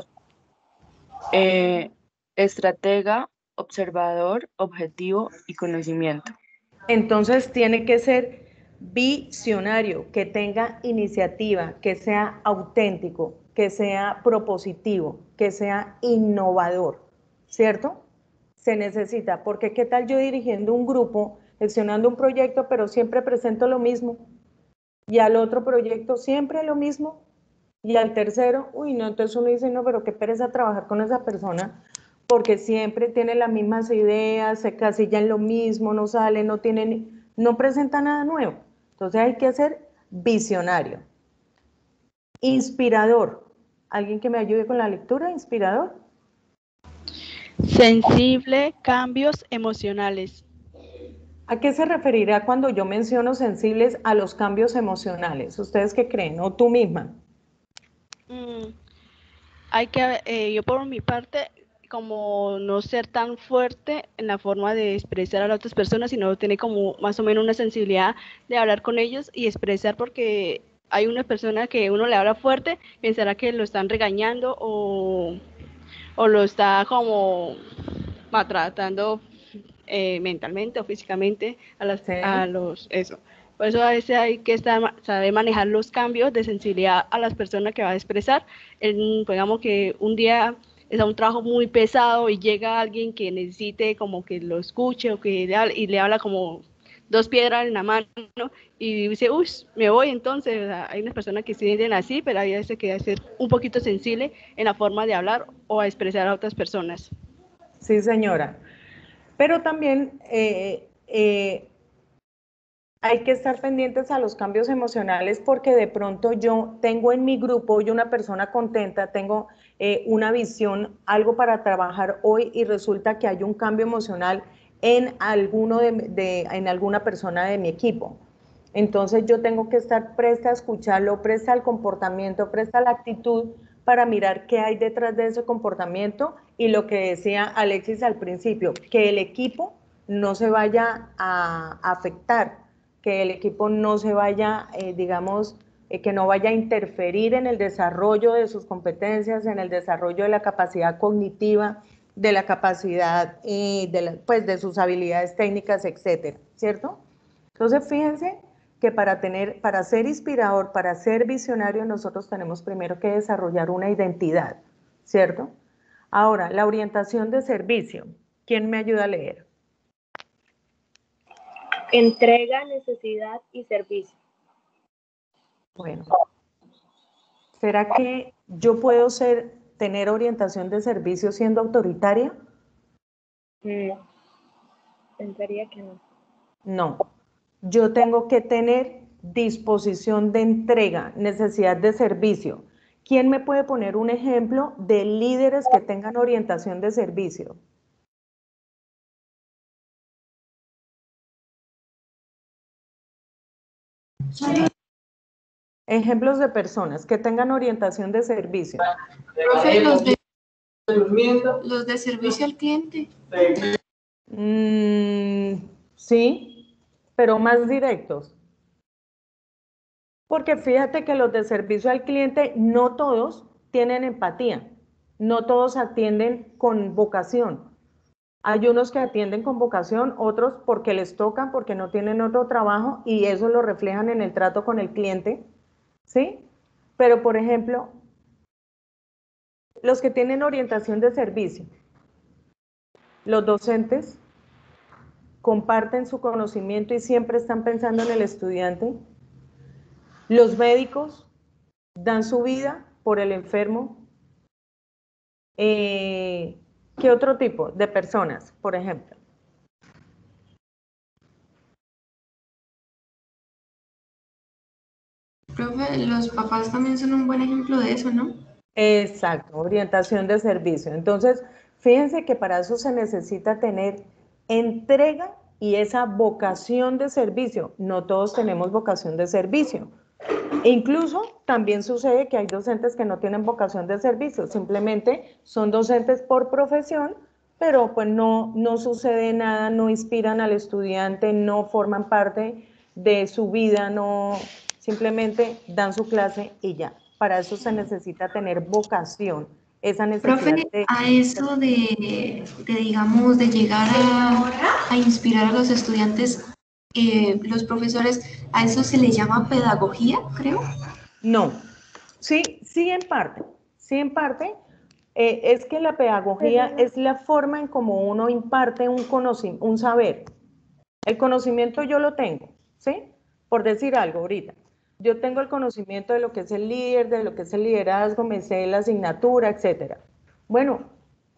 Estratega, observador, objetivo y conocimiento. Entonces tiene que ser visionario, que tenga iniciativa, que sea auténtico, que sea propositivo, que sea innovador, ¿cierto? Se necesita, porque ¿qué tal yo dirigiendo un grupo, gestionando un proyecto, pero siempre presento lo mismo? Y al otro proyecto siempre lo mismo, y al tercero, uy, no, entonces uno dice, no, pero qué pereza trabajar con esa persona, porque siempre tiene las mismas ideas, se casilla en lo mismo, no sale, no presenta nada nuevo. Entonces hay que ser visionario. Inspirador. ¿Alguien que me ayude con la lectura? Inspirador. Sensible, cambios emocionales. ¿A qué se referirá cuando yo menciono sensibles a los cambios emocionales? ¿Ustedes qué creen? ¿O tú misma? Hay que, yo por mi parte, como no ser tan fuerte en la forma de expresar a las otras personas, sino tener como más o menos una sensibilidad de hablar con ellos y expresar, porque hay una persona que uno le habla fuerte, pensará que lo están regañando o lo está como maltratando mentalmente o físicamente a los eso. Por eso a veces hay que saber manejar los cambios de sensibilidad a las personas que va a expresar. Digamos que un día es un trabajo muy pesado y llega alguien que necesite como que lo escuche o que le habla como dos piedras en la mano y dice, uy, me voy entonces. O sea, hay unas personas que se sienten así, pero hay veces que hay que ser un poquito sensible en la forma de hablar o a expresar a otras personas. Sí, señora. Pero también hay que estar pendientes a los cambios emocionales porque de pronto yo tengo en mi grupo, yo una persona contenta, tengo una visión, algo para trabajar hoy y resulta que hay un cambio emocional en alguna persona de mi equipo. Entonces yo tengo que estar presta a escucharlo, presta al comportamiento, presta a la actitud para mirar qué hay detrás de ese comportamiento y lo que decía Alexis al principio, que el equipo no se vaya a afectar, que el equipo no se vaya, que no vaya a interferir en el desarrollo de sus competencias, en el desarrollo de la capacidad cognitiva, de la capacidad, de sus habilidades técnicas, etcétera, ¿cierto? Entonces, fíjense que para ser inspirador, para ser visionario, nosotros tenemos primero que desarrollar una identidad, ¿cierto? Ahora, la orientación de servicio. ¿Quién me ayuda a leer? Entrega, necesidad y servicio. Bueno, ¿será que yo puedo tener orientación de servicio siendo autoritaria? No, pensaría que no. No, yo tengo que tener disposición de entrega, necesidad de servicio. ¿Quién me puede poner un ejemplo de líderes que tengan orientación de servicio? Ejemplos de personas que tengan orientación de servicio. Profe, los de servicio al cliente. Sí, pero más directos. Porque fíjate que los de servicio al cliente, no todos tienen empatía, no todos atienden con vocación. Hay unos que atienden con vocación, otros porque les tocan, porque no tienen otro trabajo y eso lo reflejan en el trato con el cliente, ¿sí? Pero, por ejemplo, los que tienen orientación de servicio, los docentes comparten su conocimiento y siempre están pensando en el estudiante. Los médicos dan su vida por el enfermo. ¿Qué otro tipo de personas, por ejemplo? Profe, los papás también son un buen ejemplo de eso, ¿no? Exacto, orientación de servicio. Entonces, fíjense que para eso se necesita tener entrega y esa vocación de servicio. No todos tenemos vocación de servicio. E incluso también sucede que hay docentes que no tienen vocación de servicio, simplemente son docentes por profesión, pero pues no sucede nada, no inspiran al estudiante, no forman parte de su vida, no, simplemente dan su clase y ya. Para eso se necesita tener vocación, esa necesidad. Profe, a eso digamos, de llegar a inspirar a los estudiantes, los profesores, ¿a eso se le llama pedagogía, creo? No, sí en parte, es que la pedagogía es la forma en cómo uno imparte un saber. El conocimiento yo lo tengo, ¿sí? Por decir algo ahorita. Yo tengo el conocimiento de lo que es el líder, de lo que es el liderazgo, me sé la asignatura, etcétera. Bueno,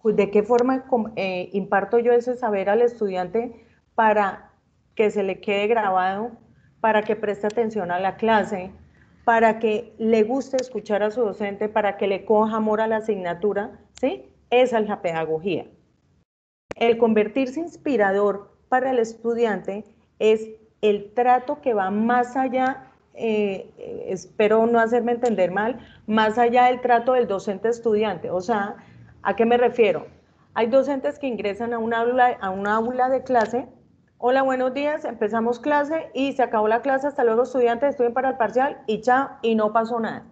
pues ¿de qué forma imparto yo ese saber al estudiante para que se le quede grabado, para que preste atención a la clase, para que le guste escuchar a su docente, para que le coja amor a la asignatura, ¿sí? Esa es la pedagogía. El convertirse inspirador para el estudiante es el trato que va más allá, espero no hacerme entender mal, más allá del trato del docente-estudiante. O sea, ¿a qué me refiero? Hay docentes que ingresan a un aula de clase. Hola, buenos días, empezamos clase y se acabó la clase, hasta luego estudiantes, estudien para el parcial y chao, y no pasó nada.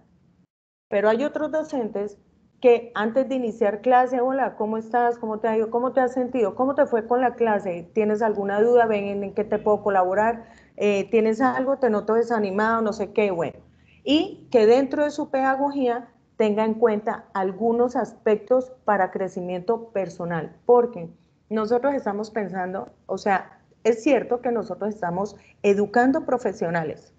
Pero hay otros docentes que antes de iniciar clase, hola, ¿cómo estás? ¿Cómo te ha ido? ¿Cómo te has sentido? ¿Cómo te fue con la clase? ¿Tienes alguna duda? ¿Ven en qué te puedo colaborar? ¿Tienes algo? ¿Te noto desanimado? No sé qué, bueno. Y que dentro de su pedagogía tenga en cuenta algunos aspectos para crecimiento personal, porque nosotros estamos pensando, o sea, es cierto que nosotros estamos educando profesionales,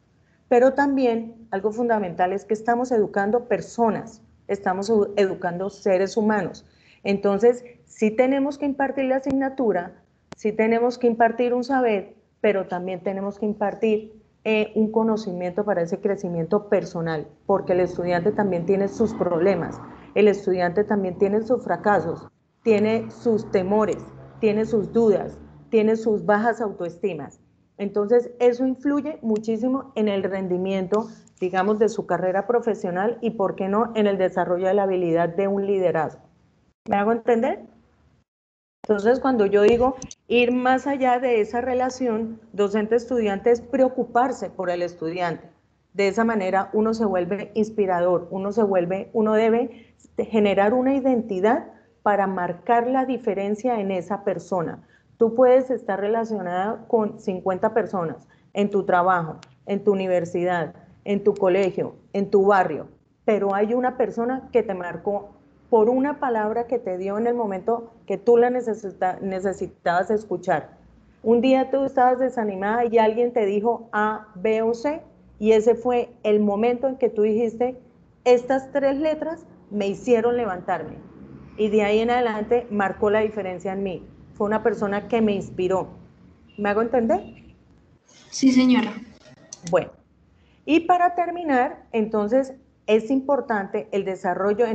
pero también algo fundamental es que estamos educando personas, estamos educando seres humanos. Entonces, sí tenemos que impartir la asignatura, sí tenemos que impartir un saber, pero también tenemos que impartir un conocimiento para ese crecimiento personal, porque el estudiante también tiene sus problemas, el estudiante también tiene sus fracasos, tiene sus temores, tiene sus dudas, tiene sus bajas autoestimas. Entonces, eso influye muchísimo en el rendimiento, digamos, de su carrera profesional y, ¿por qué no?, en el desarrollo de la habilidad de un liderazgo. ¿Me hago entender? Entonces, cuando yo digo ir más allá de esa relación docente-estudiante es preocuparse por el estudiante. De esa manera uno se vuelve inspirador, uno debe generar una identidad para marcar la diferencia en esa persona. Tú puedes estar relacionada con 50 personas en tu trabajo, en tu universidad, en tu colegio, en tu barrio, pero hay una persona que te marcó por una palabra que te dio en el momento que tú la necesitabas escuchar. Un día tú estabas desanimada y alguien te dijo A, B o C, y ese fue el momento en que tú dijiste, estas 3 letras me hicieron levantarme. Y de ahí en adelante marcó la diferencia en mí. Fue una persona que me inspiró. ¿Me hago entender? Sí, señora. Bueno, y para terminar, entonces, es importante en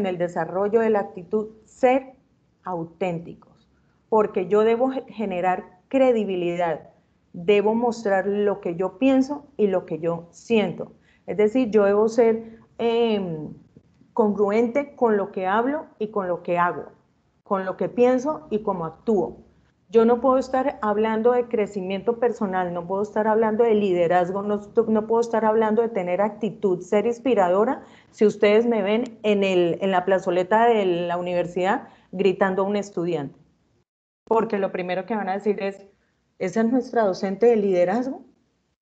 el desarrollo de la actitud, ser auténticos, porque yo debo generar credibilidad, debo mostrar lo que yo pienso y lo que yo siento. Es decir, yo debo ser congruente con lo que hablo y con lo que hago, con lo que pienso y cómo actúo. Yo no puedo estar hablando de crecimiento personal, no puedo estar hablando de liderazgo, no puedo estar hablando de tener actitud, ser inspiradora, si ustedes me ven en la plazoleta de la universidad gritando a un estudiante. Porque lo primero que van a decir es, ¿esa es nuestra docente de liderazgo?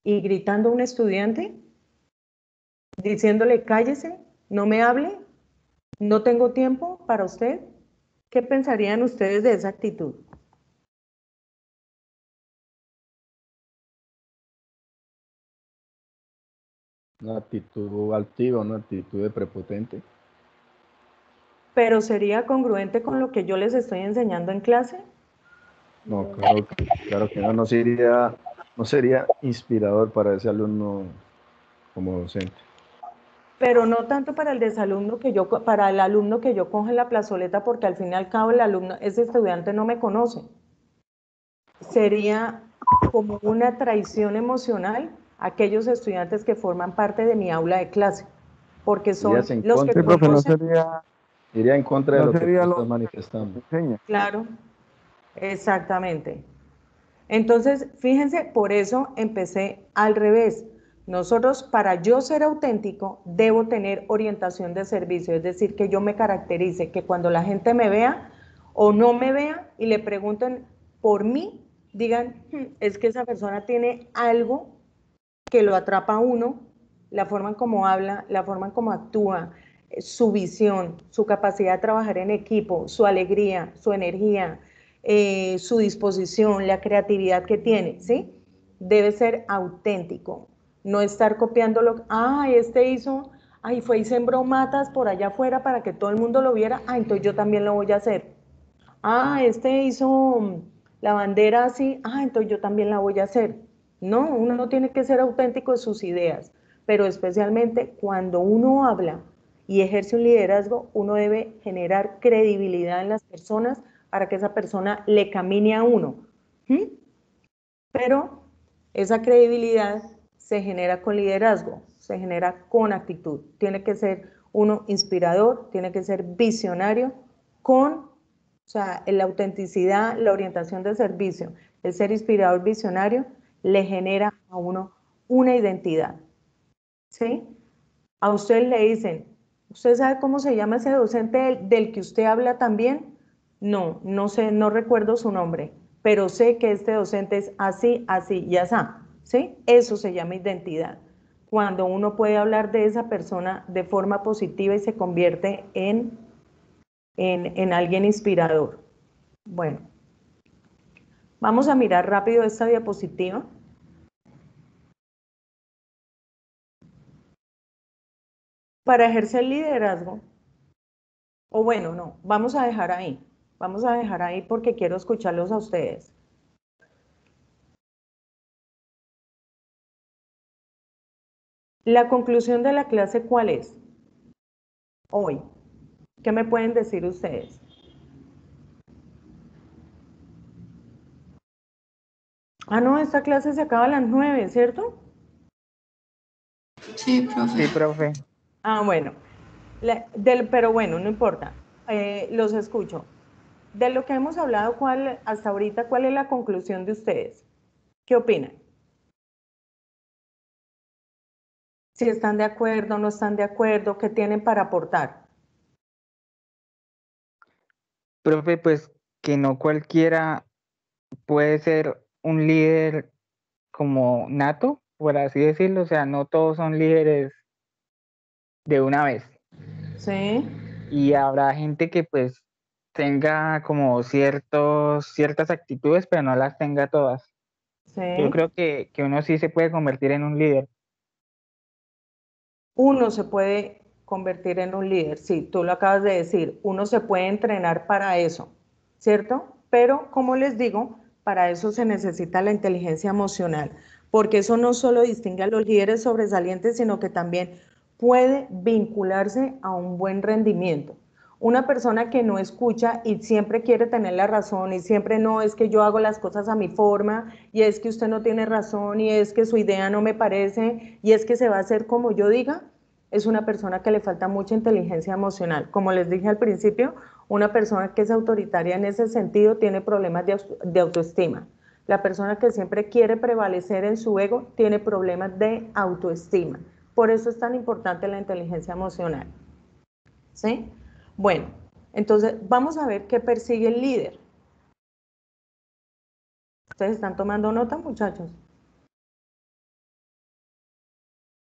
Y gritando a un estudiante, diciéndole, cállese, no me hable, no tengo tiempo para usted. ¿Qué pensarían ustedes de esa actitud? Una actitud altiva, una actitud de prepotente. ¿Pero sería congruente con lo que yo les estoy enseñando en clase? No, claro que no, no sería inspirador para ese alumno como docente. Pero no tanto para para el alumno que yo coge en la plazoleta, porque al fin y al cabo ese estudiante no me conoce. Sería como una traición emocional a aquellos estudiantes que forman parte de mi aula de clase, porque son los que conocen. Iría en contra de lo que tú estás manifestando. Claro, exactamente. Entonces, fíjense, por eso empecé al revés. Nosotros, para yo ser auténtico, debo tener orientación de servicio, es decir, que yo me caracterice, que cuando la gente me vea o no me vea y le pregunten por mí, digan, es que esa persona tiene algo que lo atrapa a uno, la forma en cómo habla, la forma en cómo actúa, su visión, su capacidad de trabajar en equipo, su alegría, su energía, su disposición, la creatividad que tiene, ¿sí? Debe ser auténtico, no estar copiando fue y sembró matas por allá afuera para que todo el mundo lo viera, entonces yo también lo voy a hacer. Este hizo la bandera así, entonces yo también la voy a hacer. No, uno no tiene que ser auténtico de sus ideas, pero especialmente cuando uno habla y ejerce un liderazgo, uno debe generar credibilidad en las personas para que esa persona le camine a uno. Pero esa credibilidad se genera con liderazgo, se genera con actitud. Tiene que ser uno inspirador, tiene que ser visionario, la autenticidad, la orientación de servicio, el ser inspirador, visionario, le genera a uno una identidad. ¿Sí? A usted le dicen, ¿usted sabe cómo se llama ese docente del que usted habla también? No sé, no recuerdo su nombre, pero sé que este docente es así, así y así, ¿sí? Eso se llama identidad. cuando uno puede hablar de esa persona de forma positiva y se convierte en alguien inspirador. Bueno, vamos a mirar rápido esta diapositiva. Para ejercer liderazgo, o bueno, no, vamos a dejar ahí porque quiero escucharlos a ustedes. La conclusión de la clase, ¿cuál es? Hoy, ¿qué me pueden decir ustedes? Ah, no, esta clase se acaba a las 9, ¿cierto? Sí, profe. Sí, profe. Ah, bueno, pero bueno, no importa, los escucho. De lo que hemos hablado hasta ahorita, ¿cuál es la conclusión de ustedes? ¿Qué opinan? Si están de acuerdo, no están de acuerdo, ¿qué tienen para aportar? Profe, pues que no cualquiera puede ser un líder como nato, por así decirlo, o sea, no todos son líderes de una vez. Sí. Y habrá gente que pues tenga como ciertas actitudes, pero no las tenga todas. Sí. Yo creo que uno sí se puede convertir en un líder. Uno se puede convertir en un líder, sí, tú lo acabas de decir, uno se puede entrenar para eso, ¿cierto? Pero, como les digo, para eso se necesita la inteligencia emocional, porque eso no solo distingue a los líderes sobresalientes, sino que también puede vincularse a un buen rendimiento. Una persona que no escucha y siempre quiere tener la razón y siempre no, es que yo hago las cosas a mi forma y es que usted no tiene razón y es que su idea no me parece y es que se va a hacer como yo diga, es una persona que le falta mucha inteligencia emocional. Como les dije al principio, una persona que es autoritaria en ese sentido tiene problemas de autoestima. La persona que siempre quiere prevalecer en su ego tiene problemas de autoestima. Por eso es tan importante la inteligencia emocional. ¿Sí? Bueno, entonces vamos a ver qué persigue el líder. ¿Ustedes están tomando nota, muchachos?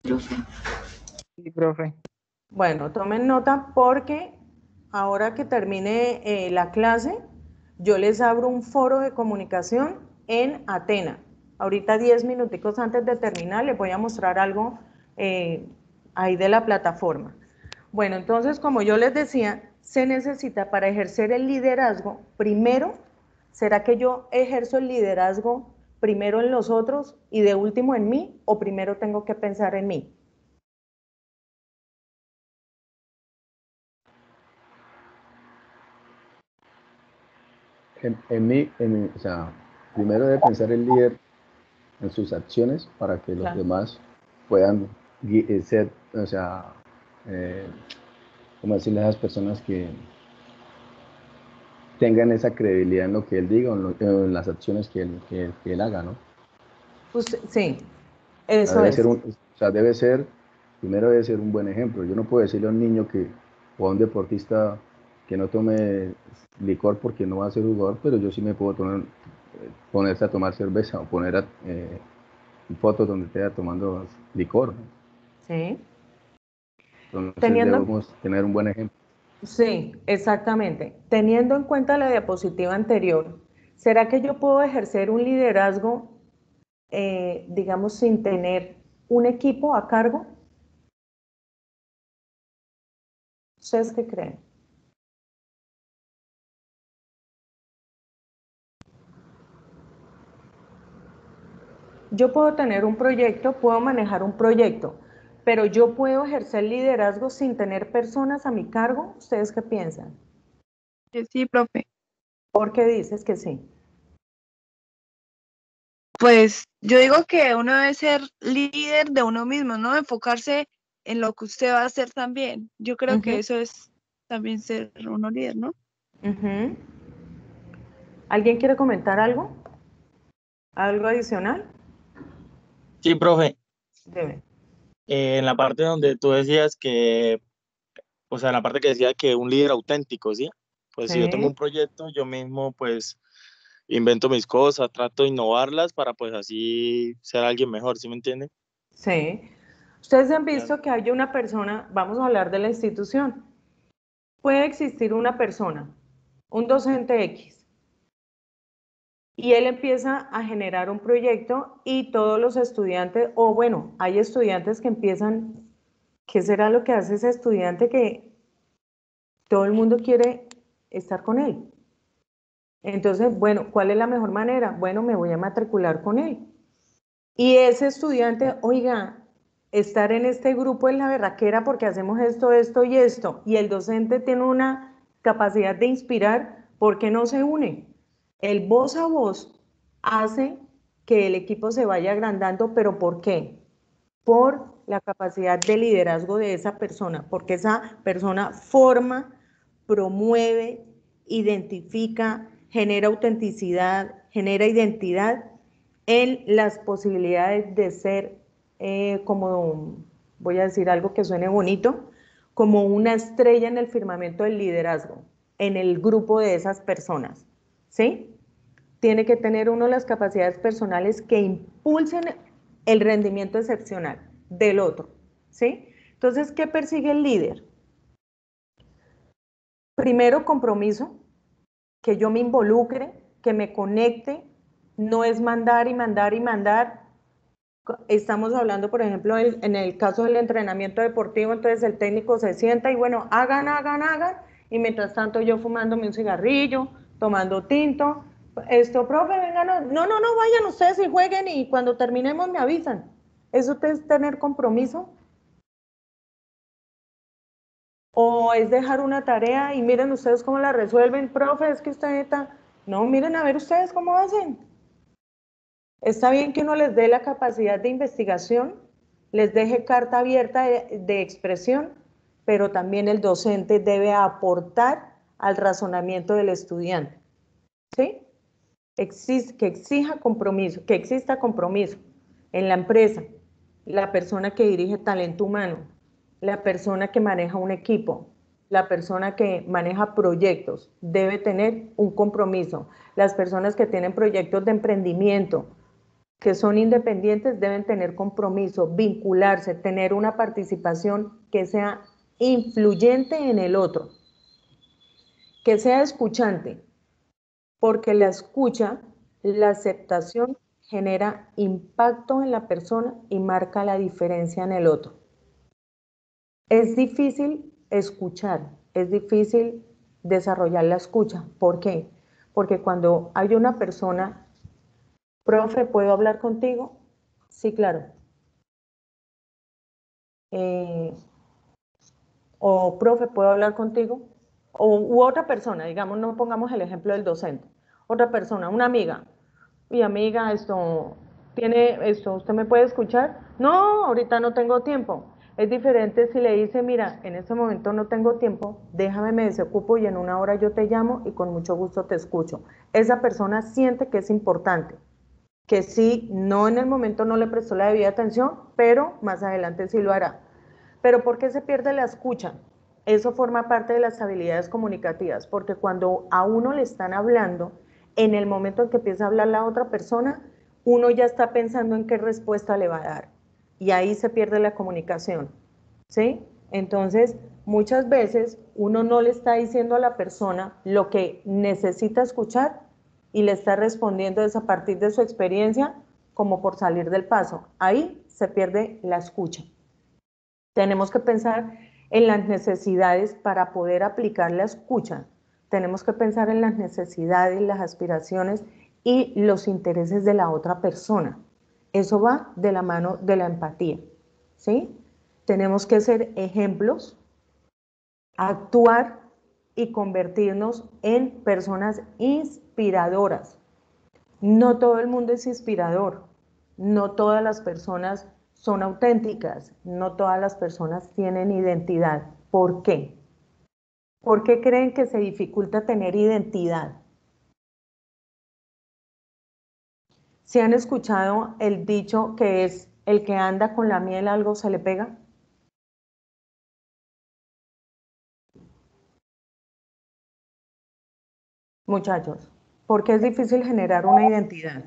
Profe. Sí, profe. Bueno, tomen nota porque ahora que termine la clase, yo les abro un foro de comunicación en Atena. Ahorita 10 minuticos antes de terminar les voy a mostrar algo ahí de la plataforma. Bueno, entonces, como yo les decía, se necesita para ejercer el liderazgo, primero, ¿será que yo ejerzo el liderazgo primero en los otros y de último en mí, o primero tengo que pensar en mí? O sea, primero debe pensar el líder en sus acciones para que los Claro. demás puedan ser, o sea, como decirle a las personas que tengan esa credibilidad en lo que él diga o en las acciones que él haga, ¿no? Sí, O sea, eso es. Primero debe ser un buen ejemplo. Yo no puedo decirle a un niño o a un deportista que no tome licor porque no va a ser jugador, pero yo sí me puedo ponerse a tomar cerveza o poner fotos donde esté tomando licor, ¿no? Sí. Entonces debemos tener un buen ejemplo. Sí, exactamente. Teniendo en cuenta la diapositiva anterior, ¿será que yo puedo ejercer un liderazgo, digamos, sin tener un equipo a cargo? ¿Ustedes qué creen? Yo puedo tener un proyecto, puedo manejar un proyecto, pero yo puedo ejercer liderazgo sin tener personas a mi cargo. ¿Ustedes qué piensan? Sí, profe. ¿Por qué dices que sí? Pues yo digo que uno debe ser líder de uno mismo, ¿no? Enfocarse en lo que usted va a hacer también. Yo creo que eso es también ser uno líder, ¿no? ¿Alguien quiere comentar algo? ¿Algo adicional? Sí, profe. Dime. En la parte donde tú decías que, o sea, en la parte que decía que un líder auténtico, ¿sí? Pues si yo tengo Sí. un proyecto, yo mismo pues invento mis cosas, trato de innovarlas para pues así ser alguien mejor, ¿sí me entiende? Sí. Ustedes han visto que hay una persona, vamos a hablar de la institución, puede existir una persona, un docente X, y él empieza a generar un proyecto y todos los estudiantes, o bueno, hay estudiantes que empiezan, ¿qué será lo que hace ese estudiante que todo el mundo quiere estar con él? Entonces, bueno, ¿cuál es la mejor manera? Bueno, me voy a matricular con él. Y ese estudiante, oiga, estar en este grupo es la berraquera porque hacemos esto, esto y esto, y el docente tiene una capacidad de inspirar, ¿por qué no se une? El voz a voz hace que el equipo se vaya agrandando, ¿pero por qué? Por la capacidad de liderazgo de esa persona, porque esa persona forma, promueve, identifica, genera autenticidad, genera identidad en las posibilidades de ser, como, voy a decir algo que suene bonito, como una estrella en el firmamento del liderazgo, en el grupo de esas personas, ¿sí? Tiene que tener uno las capacidades personales que impulsen el rendimiento excepcional del otro, ¿sí? Entonces, ¿qué persigue el líder? Primero, compromiso, que yo me involucre, que me conecte, no es mandar y mandar y mandar. Estamos hablando, por ejemplo, en el caso del entrenamiento deportivo, entonces el técnico se sienta y bueno, hagan, hagan, hagan, y mientras tanto yo fumándome un cigarrillo, tomando tinto, profe, vengan, no, vayan ustedes y jueguen y cuando terminemos me avisan. ¿Eso es tener compromiso? ¿O es dejar una tarea y miren ustedes cómo la resuelven? Profe, es que usted está... No, miren a ver ustedes cómo hacen. Está bien que uno les dé la capacidad de investigación, les deje carta abierta de expresión, pero también el docente debe aportar al razonamiento del estudiante, ¿sí? Que exija compromiso, que exista compromiso en la empresa, la persona que dirige talento humano, la persona que maneja un equipo, la persona que maneja proyectos, debe tener un compromiso. Las personas que tienen proyectos de emprendimiento, que son independientes, deben tener compromiso, vincularse, tener una participación que sea influyente en el otro, que sea escuchante, porque la escucha, la aceptación genera impacto en la persona y marca la diferencia en el otro. Es difícil escuchar, es difícil desarrollar la escucha. ¿Por qué? Porque cuando hay una persona, profe, ¿puedo hablar contigo? Sí, claro. O profe, ¿puedo hablar contigo? U otra persona, digamos, no pongamos el ejemplo del docente. Otra persona, una amiga. Y amiga, ¿usted me puede escuchar? No, ahorita no tengo tiempo. Es diferente si le dice, mira, en este momento no tengo tiempo, déjame, me desocupo y en una hora yo te llamo y con mucho gusto te escucho. Esa persona siente que es importante, que sí, no en el momento no le prestó la debida atención, pero más adelante sí lo hará. Pero ¿por qué se pierde la escucha? Eso forma parte de las habilidades comunicativas, porque cuando a uno le están hablando, en el momento en que empieza a hablar la otra persona, uno ya está pensando en qué respuesta le va a dar. Y ahí se pierde la comunicación, ¿sí? Entonces, muchas veces uno no le está diciendo a la persona lo que necesita escuchar y le está respondiendo a partir de su experiencia como por salir del paso. Ahí se pierde la escucha. Tenemos que pensar en las necesidades para poder aplicar la escucha. Tenemos que pensar en las necesidades, las aspiraciones y los intereses de la otra persona. Eso va de la mano de la empatía, ¿sí? Tenemos que ser ejemplos, actuar y convertirnos en personas inspiradoras. No todo el mundo es inspirador, no todas las personas son auténticas, no todas las personas tienen identidad. ¿Por qué? ¿Por qué creen que se dificulta tener identidad? ¿Se han escuchado el dicho que es el que anda con la miel algo se le pega? Muchachos, ¿por qué es difícil generar una identidad?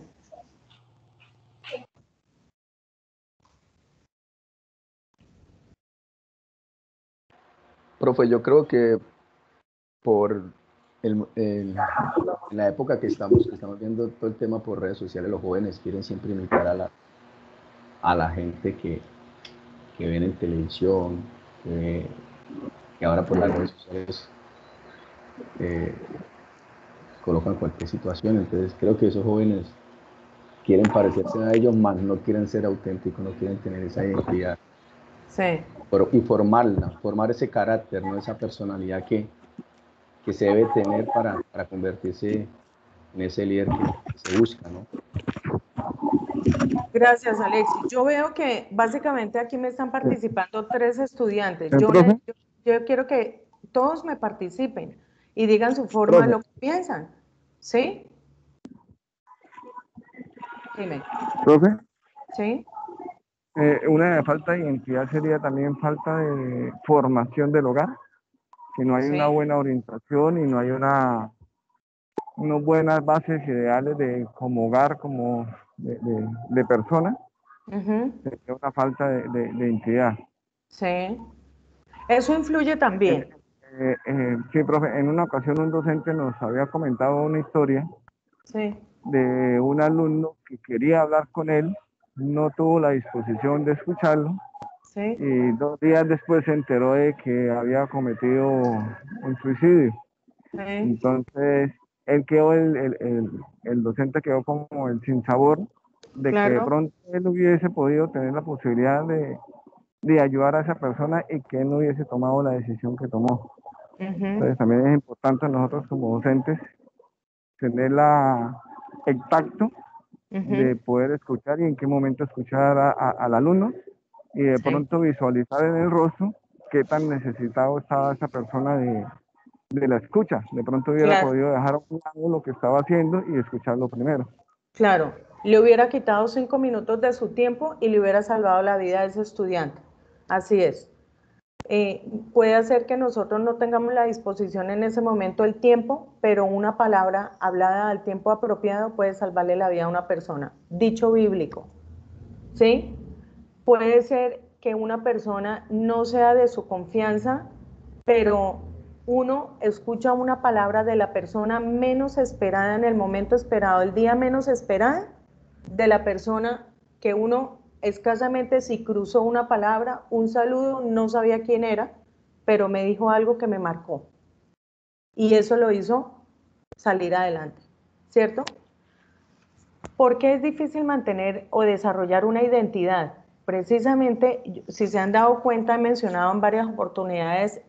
Profe, yo creo que por en la época que estamos viendo todo el tema por redes sociales, los jóvenes quieren siempre imitar a la gente que ven en televisión, que ahora por las redes sociales colocan cualquier situación. Entonces creo que esos jóvenes quieren parecerse a ellos, más no quieren ser auténticos, no quieren tener esa identidad. Sí. Y formar ese carácter, ¿no? Esa personalidad que se debe tener para convertirse en ese líder que se busca, ¿no? Gracias, Alexis. Yo veo que básicamente aquí me están participando 3 estudiantes. Yo quiero que todos me participen y digan su forma, lo que piensan. ¿Sí? Dime. ¿Profe? ¿Sí? Una falta de identidad sería también falta de formación del hogar, que no hay una buena orientación y no hay unas buenas bases ideales de como hogar, como de persona. Sería una falta de identidad. Sí. Eso influye también. Sí, profe, en una ocasión un docente nos había comentado una historia de un alumno que quería hablar con él, no tuvo la disposición de escucharlo, y 2 días después se enteró de que había cometido un suicidio. Entonces, él quedó, el docente quedó como el sinsabor de que de pronto él hubiese podido tener la posibilidad de ayudar a esa persona y que él no hubiese tomado la decisión que tomó. Entonces, también es importante nosotros como docentes tener el tacto de poder escuchar y en qué momento escuchar al alumno y de pronto visualizar en el rostro qué tan necesitado estaba esa persona de la escucha. De pronto hubiera podido dejar a un lado lo que estaba haciendo y escucharlo primero. Claro, le hubiera quitado 5 minutos de su tiempo y le hubiera salvado la vida a ese estudiante. Así es. Puede ser que nosotros no tengamos la disposición en ese momento el tiempo, pero una palabra hablada al tiempo apropiado puede salvarle la vida a una persona. Dicho bíblico, ¿sí? Puede ser que una persona no sea de su confianza, pero uno escucha una palabra de la persona menos esperada en el momento esperado, el día menos esperado, de la persona que uno escasamente si cruzó una palabra, un saludo, no sabía quién era, pero me dijo algo que me marcó. Y eso lo hizo salir adelante, ¿cierto? ¿Por qué es difícil mantener o desarrollar una identidad? Precisamente, si se han dado cuenta, he mencionado en varias oportunidades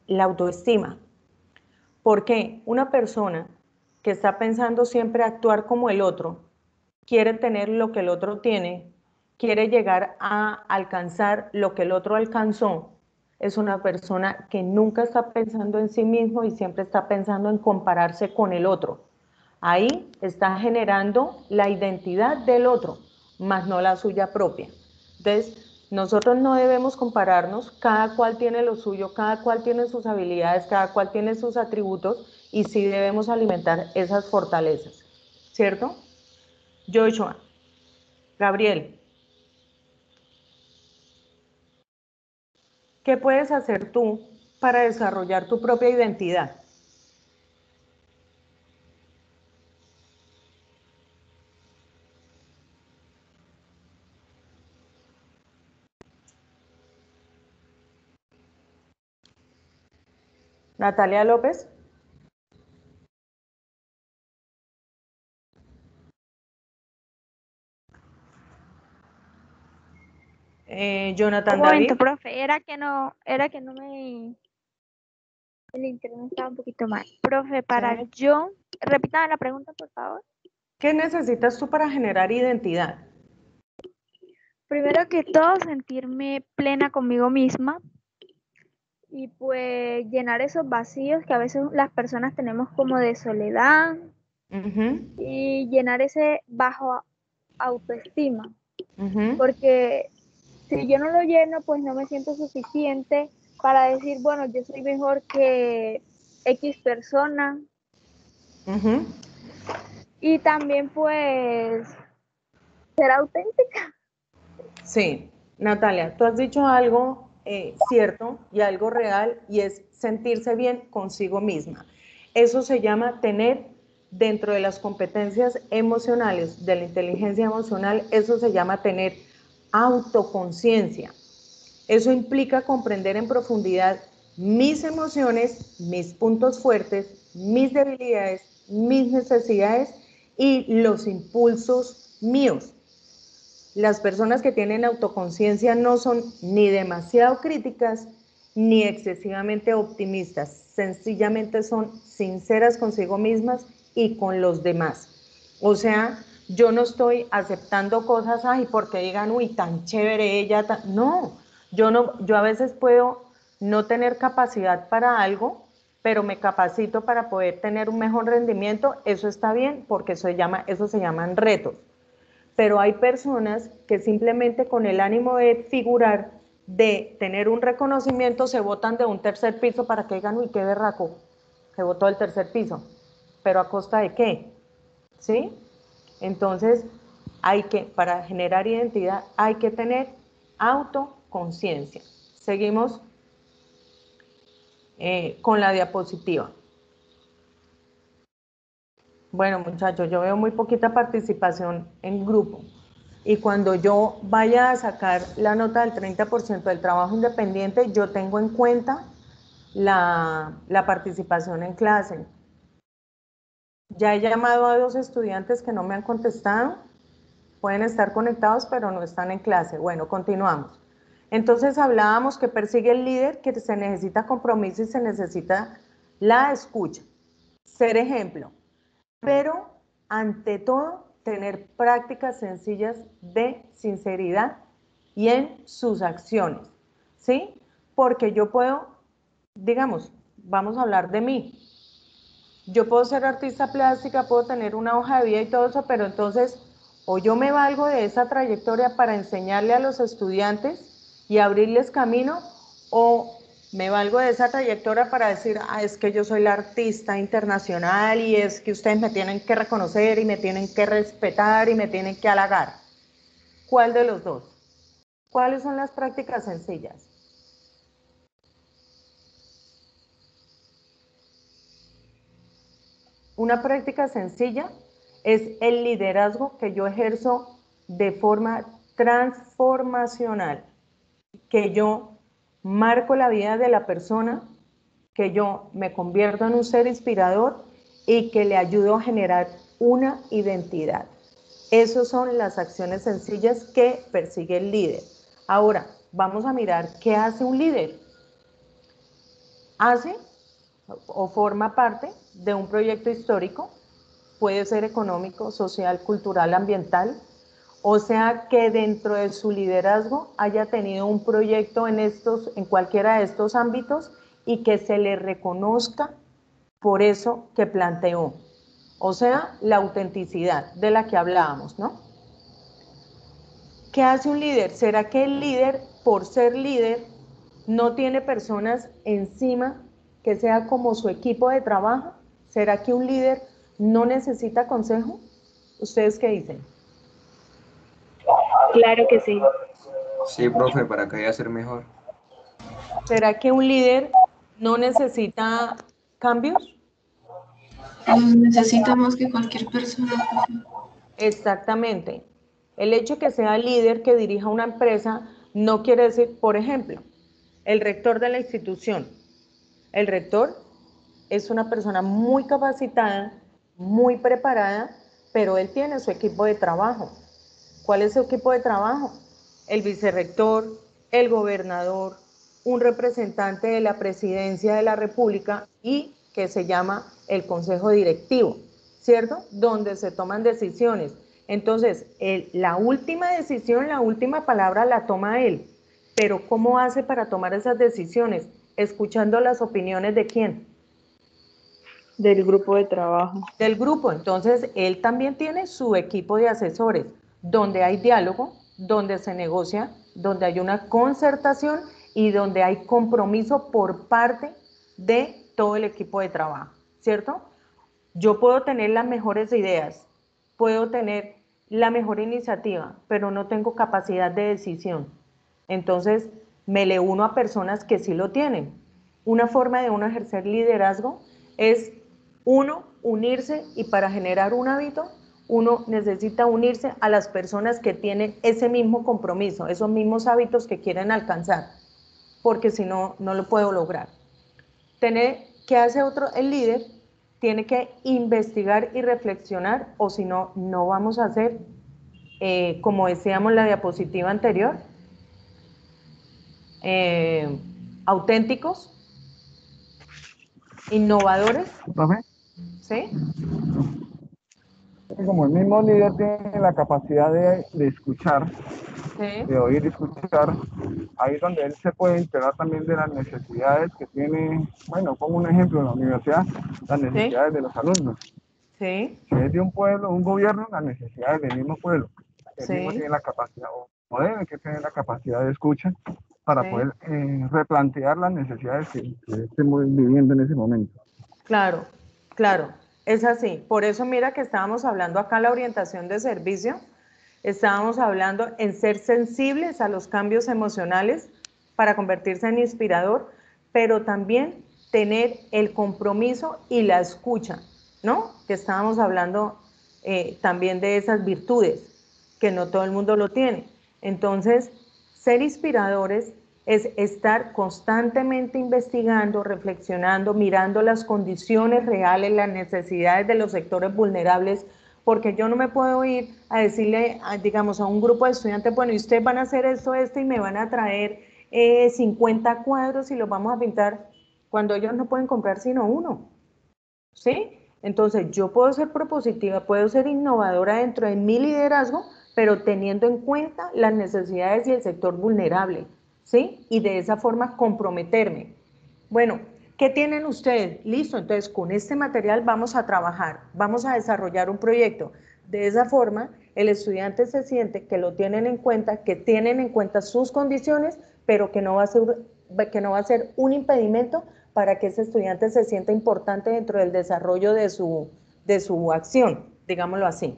la autoestima. ¿Por qué? Una persona que está pensando siempre actuar como el otro, quiere tener lo que el otro tiene, quiere llegar a alcanzar lo que el otro alcanzó, es una persona que nunca está pensando en sí mismo y siempre está pensando en compararse con el otro. Ahí está generando la identidad del otro, más no la suya propia. Entonces, nosotros no debemos compararnos, cada cual tiene lo suyo, cada cual tiene sus habilidades, cada cual tiene sus atributos y sí debemos alimentar esas fortalezas, ¿cierto? Joshua, Gabriel, ¿qué puedes hacer tú para desarrollar tu propia identidad? Natalia López. Jonathan Un momento, David. profe, era que no me... El internet estaba un poquito mal. Profe, para yo... Repítame la pregunta, por favor. ¿Qué necesitas tú para generar identidad? Primero que todo, sentirme plena conmigo misma y pues llenar esos vacíos que a veces las personas tenemos como de soledad y llenar ese bajo autoestima. Porque si yo no lo lleno, pues no me siento suficiente para decir, bueno, yo soy mejor que X persona. Y también pues ser auténtica. Sí, Natalia, tú has dicho algo cierto y algo real, y es sentirse bien consigo misma. Eso se llama tener, dentro de las competencias emocionales, de la inteligencia emocional, eso se llama tener autoconciencia. Eso implica comprender en profundidad mis emociones, mis puntos fuertes, mis debilidades, mis necesidades y los impulsos míos. Las personas que tienen autoconciencia no son ni demasiado críticas ni excesivamente optimistas, sencillamente son sinceras consigo mismas y con los demás. O sea, yo no estoy aceptando cosas, ay, porque digan, uy, tan chévere ella, no, yo a veces puedo no tener capacidad para algo, pero me capacito para poder tener un mejor rendimiento, eso está bien, porque eso se llaman retos. Pero hay personas que simplemente con el ánimo de figurar, de tener un reconocimiento, se botan de un tercer piso para que digan, uy, qué berraco, se botó del tercer piso, pero ¿a costa de qué? ¿Sí? Entonces, para generar identidad hay que tener autoconciencia. Seguimos con la diapositiva. Bueno, muchachos, yo veo muy poquita participación en grupo. Y cuando yo vaya a sacar la nota del 30% del trabajo independiente, yo tengo en cuenta la participación en clase. Ya he llamado a 2 estudiantes que no me han contestado. Pueden estar conectados, pero no están en clase. Bueno, continuamos. Entonces hablábamos que persigue el líder, que se necesita compromiso y se necesita la escucha. Ser ejemplo. Pero, ante todo, tener prácticas sencillas de sinceridad y en sus acciones, ¿sí? Porque yo puedo, digamos, vamos a hablar de mí. Yo puedo ser artista plástica, puedo tener una hoja de vida y todo eso, pero entonces, o yo me valgo de esa trayectoria para enseñarle a los estudiantes y abrirles camino, o me valgo de esa trayectoria para decir, es que yo soy la artista internacional y es que ustedes me tienen que reconocer y me tienen que respetar y me tienen que halagar. ¿Cuál de los dos? ¿Cuáles son las prácticas sencillas? Una práctica sencilla es el liderazgo que yo ejerzo de forma transformacional, que yo marco la vida de la persona, que yo me convierto en un ser inspirador y que le ayudo a generar una identidad. Esas son las acciones sencillas que persigue el líder. Ahora, vamos a mirar qué hace un líder. Hace o forma parte de un proyecto histórico, puede ser económico, social, cultural, ambiental, o sea que dentro de su liderazgo haya tenido un proyecto en cualquiera de estos ámbitos y que se le reconozca por eso que planteó. O sea, la autenticidad de la que hablábamos, ¿no? ¿Qué hace un líder? ¿Será que el líder, por ser líder, no tiene personas encima que sea como su equipo de trabajo? ¿Será que un líder no necesita consejo? ¿Ustedes qué dicen? Claro que sí. Sí, profe, para que vaya a ser mejor. ¿Será que un líder no necesita cambios? Los necesita más que cualquier persona, profe. Exactamente. El hecho que sea líder, que dirija una empresa, no quiere decir, por ejemplo, el rector de la institución. El rector es una persona muy capacitada, muy preparada, pero él tiene su equipo de trabajo. ¿Cuál es su equipo de trabajo? El vicerrector, el gobernador, un representante de la presidencia de la República y que se llama el Consejo Directivo, ¿cierto? Donde se toman decisiones. Entonces, la última decisión, la última palabra la toma él, pero ¿cómo hace para tomar esas decisiones? Escuchando las opiniones ¿de quién? Del grupo de trabajo. Del grupo. Entonces, él también tiene su equipo de asesores, donde hay diálogo, donde se negocia, donde hay una concertación y donde hay compromiso por parte de todo el equipo de trabajo, ¿cierto? Yo puedo tener las mejores ideas, puedo tener la mejor iniciativa, pero no tengo capacidad de decisión. Entonces, me le uno a personas que sí lo tienen. Una forma de uno ejercer liderazgo es uno unirse, y para generar un hábito uno necesita unirse a las personas que tienen ese mismo compromiso, esos mismos hábitos que quieren alcanzar, porque si no, no lo puedo lograr. ¿Qué hace el líder? Tiene que investigar y reflexionar, o si no, no vamos a hacer, como decíamos en la diapositiva anterior, auténticos, innovadores. ¿Profe? ¿Sí? Como el mismo líder tiene la capacidad de escuchar, ¿Sí? de oír y escuchar, ahí es donde él se puede enterar también de las necesidades que tiene, bueno, como un ejemplo en la universidad, las necesidades ¿Sí? de los alumnos. ¿Sí? Si es de un pueblo, un gobierno, las necesidades del mismo pueblo. El mismo ¿Sí? tiene la capacidad, o debe que tener la capacidad de escucha para ¿Sí? poder replantear las necesidades que estemos viviendo en ese momento. Claro, claro, es así. Por eso mira que estábamos hablando acá la orientación de servicio, estábamos hablando en ser sensibles a los cambios emocionales para convertirse en inspirador, pero también tener el compromiso y la escucha, ¿no? Que estábamos hablando también de esas virtudes, que no todo el mundo lo tiene. Entonces, ser inspiradores es estar constantemente investigando, reflexionando, mirando las condiciones reales, las necesidades de los sectores vulnerables, porque yo no me puedo ir a decirle, digamos, a un grupo de estudiantes, bueno, y ustedes van a hacer esto, y me van a traer 50 cuadros y los vamos a pintar, cuando ellos no pueden comprar sino uno, ¿sí? Entonces, yo puedo ser propositiva, puedo ser innovadora dentro de mi liderazgo, pero teniendo en cuenta las necesidades y el sector vulnerable, ¿sí? Y de esa forma comprometerme. Bueno, ¿qué tienen ustedes? Listo, entonces con este material vamos a trabajar, vamos a desarrollar un proyecto. De esa forma, el estudiante se siente que lo tienen en cuenta, que tienen en cuenta sus condiciones, pero que no va a ser un impedimento para que ese estudiante se sienta importante dentro del desarrollo de su acción, digámoslo así.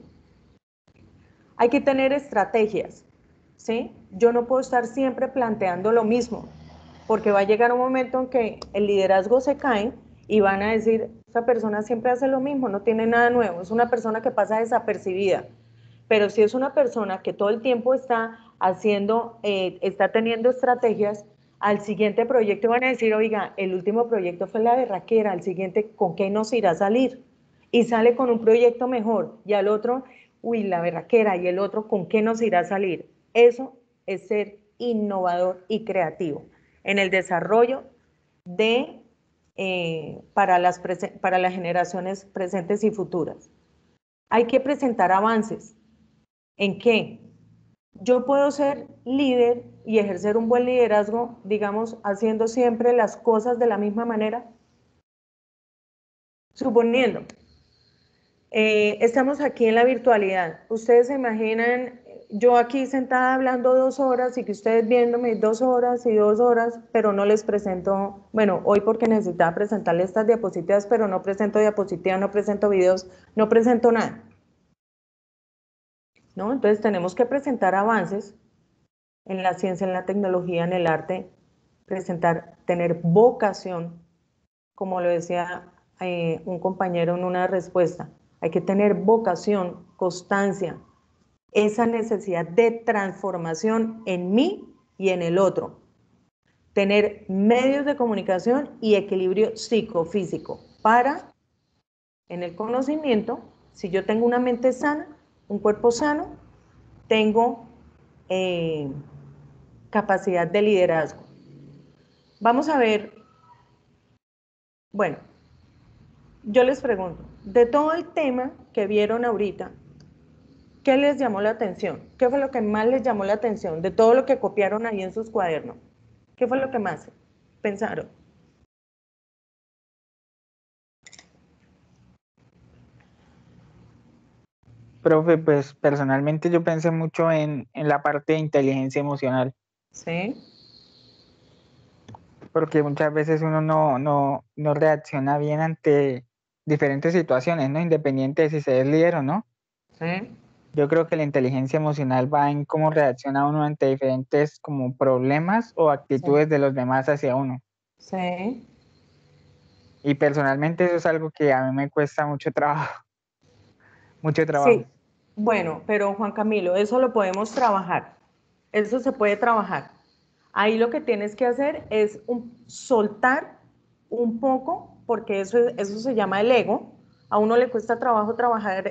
Hay que tener estrategias, ¿sí? Yo no puedo estar siempre planteando lo mismo, porque va a llegar un momento en que el liderazgo se cae y van a decir, esta persona siempre hace lo mismo, no tiene nada nuevo, es una persona que pasa desapercibida. Pero si es una persona que todo el tiempo está está teniendo estrategias, al siguiente proyecto van a decir, oiga, el último proyecto fue la berraquera, al siguiente, ¿con qué nos irá a salir? Y sale con un proyecto mejor, y al otro, uy, la berraquera, y el otro, ¿con qué nos irá a salir? Eso es ser innovador y creativo en el desarrollo para las generaciones presentes y futuras. Hay que presentar avances. ¿En qué? Yo puedo ser líder y ejercer un buen liderazgo, digamos, haciendo siempre las cosas de la misma manera. Suponiendo, estamos aquí en la virtualidad. Ustedes se imaginan yo aquí sentada hablando 2 horas y que ustedes viéndome 2 horas y 2 horas, pero no les presento, bueno, hoy porque necesitaba presentarles estas diapositivas, pero no presento diapositivas, no presento videos, no presento nada, ¿no? Entonces tenemos que presentar avances en la ciencia, en la tecnología, en el arte, tener vocación, como lo decía un compañero en una respuesta. Hay que tener vocación, constancia, esa necesidad de transformación en mí y en el otro. Tener medios de comunicación y equilibrio psicofísico para, en el conocimiento, si yo tengo una mente sana, un cuerpo sano, tengo capacidad de liderazgo. Vamos a ver, bueno, yo les pregunto, de todo el tema que vieron ahorita, ¿qué les llamó la atención? ¿Qué fue lo que más les llamó la atención de todo lo que copiaron ahí en sus cuadernos? ¿Qué fue lo que más pensaron? Profe, pues personalmente yo pensé mucho en la parte de inteligencia emocional. Sí. Porque muchas veces uno no reacciona bien ante diferentes situaciones, ¿no? Independiente de si se es líder o no. Sí. Yo creo que la inteligencia emocional va en cómo reacciona uno ante diferentes como problemas o actitudes de los demás hacia uno. Sí. Y personalmente eso es algo que a mí me cuesta mucho trabajo. Mucho trabajo. Sí. Bueno, pero Juan Camilo, eso lo podemos trabajar. Eso se puede trabajar. Ahí lo que tienes que hacer es soltar un poco, porque eso se llama el ego. A uno le cuesta trabajo trabajar,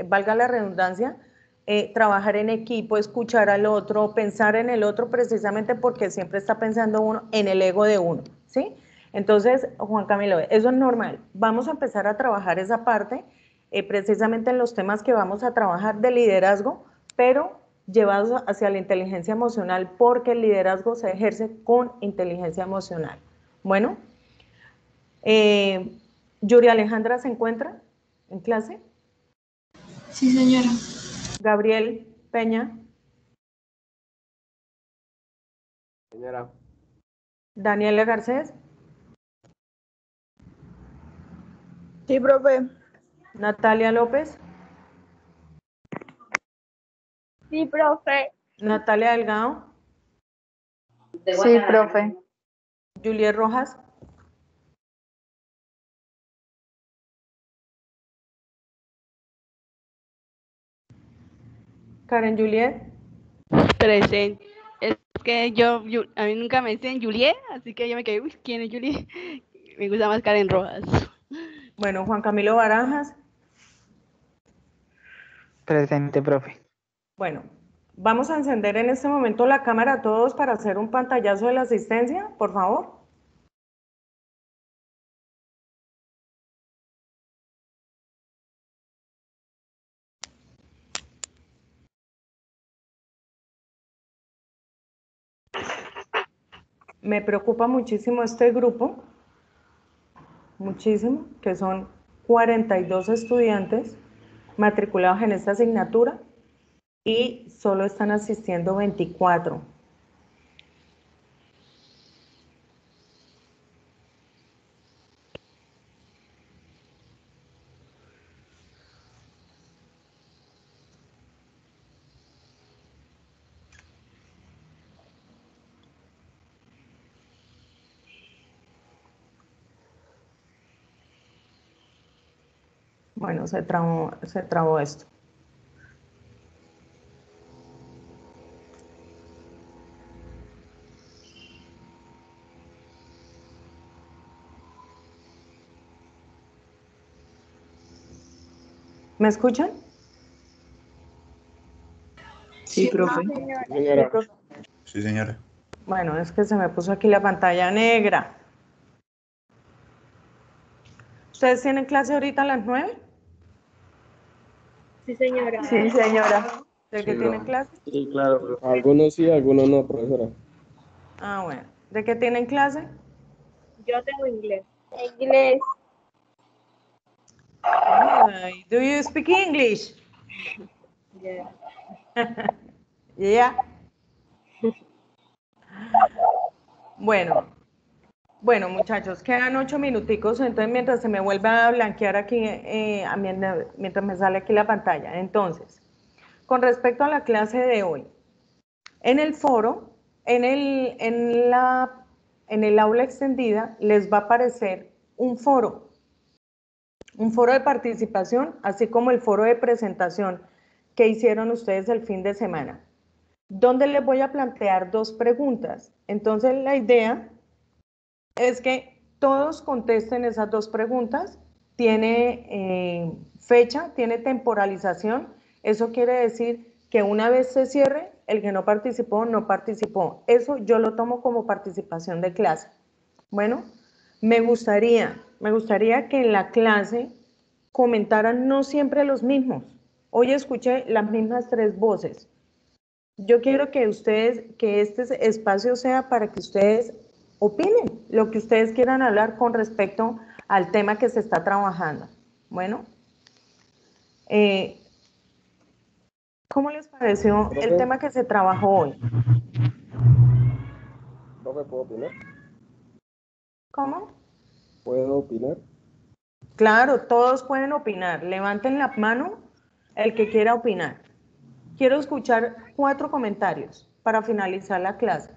valga la redundancia, trabajar en equipo, escuchar al otro, pensar en el otro, precisamente porque siempre está pensando uno en el ego de uno, ¿sí? Entonces, Juan Camilo, eso es normal. Vamos a empezar a trabajar esa parte, precisamente en los temas que vamos a trabajar de liderazgo, pero llevados hacia la inteligencia emocional, porque el liderazgo se ejerce con inteligencia emocional. Bueno, Yuri Alejandra se encuentra en clase. Sí, señora. Gabriel Peña. Señora. Daniela Garcés. Sí, profe. Natalia López. Sí, profe. Natalia Delgado. Sí, profe. Juliet Rojas. Karen Juliet. Presente. Es que a mí nunca me dicen Juliet, así que yo me quedé, uy, ¿quién es Juliet? Me gusta más Karen Rojas. Bueno, Juan Camilo Barajas. Presente, profe. Bueno, vamos a encender en este momento la cámara todos para hacer un pantallazo de la asistencia, por favor. Me preocupa muchísimo este grupo, muchísimo, que son 42 estudiantes matriculados en esta asignatura y solo están asistiendo 24. Bueno, se trabó esto. ¿Me escuchan? Sí, profe. Señora. Sí, señora. Bueno, es que se me puso aquí la pantalla negra. ¿Ustedes tienen clase ahorita a las 9? Sí, señora. Sí, señora. ¿De qué tienen clase? Sí, claro. Algunos sí, algunos no, profesora. Ah, bueno. ¿De qué tienen clase? Yo tengo inglés. Inglés. Ay, do you speak English? Yeah. Yeah. Bueno, muchachos, quedan 8 minuticos, entonces mientras se me vuelve a blanquear aquí, mientras me sale aquí la pantalla. Entonces, con respecto a la clase de hoy, en el foro, en el aula extendida, les va a aparecer un foro de participación, así como el foro de presentación que hicieron ustedes el fin de semana, donde les voy a plantear 2 preguntas. Entonces, la idea es que todos contesten esas 2 preguntas. Tiene fecha, tiene temporalización. Eso quiere decir que una vez se cierre, el que no participó, no participó. Eso yo lo tomo como participación de clase. Bueno, me gustaría que en la clase comentaran no siempre los mismos. Hoy escuché las mismas 3 voces. Yo quiero que este espacio sea para que ustedes opinen lo que ustedes quieran hablar con respecto al tema que se está trabajando. Bueno, ¿cómo les pareció el tema que se trabajó hoy? ¿Profe, puedo opinar? ¿Cómo? ¿Puedo opinar? Claro, todos pueden opinar. Levanten la mano el que quiera opinar. quiero escuchar 4 comentarios para finalizar la clase.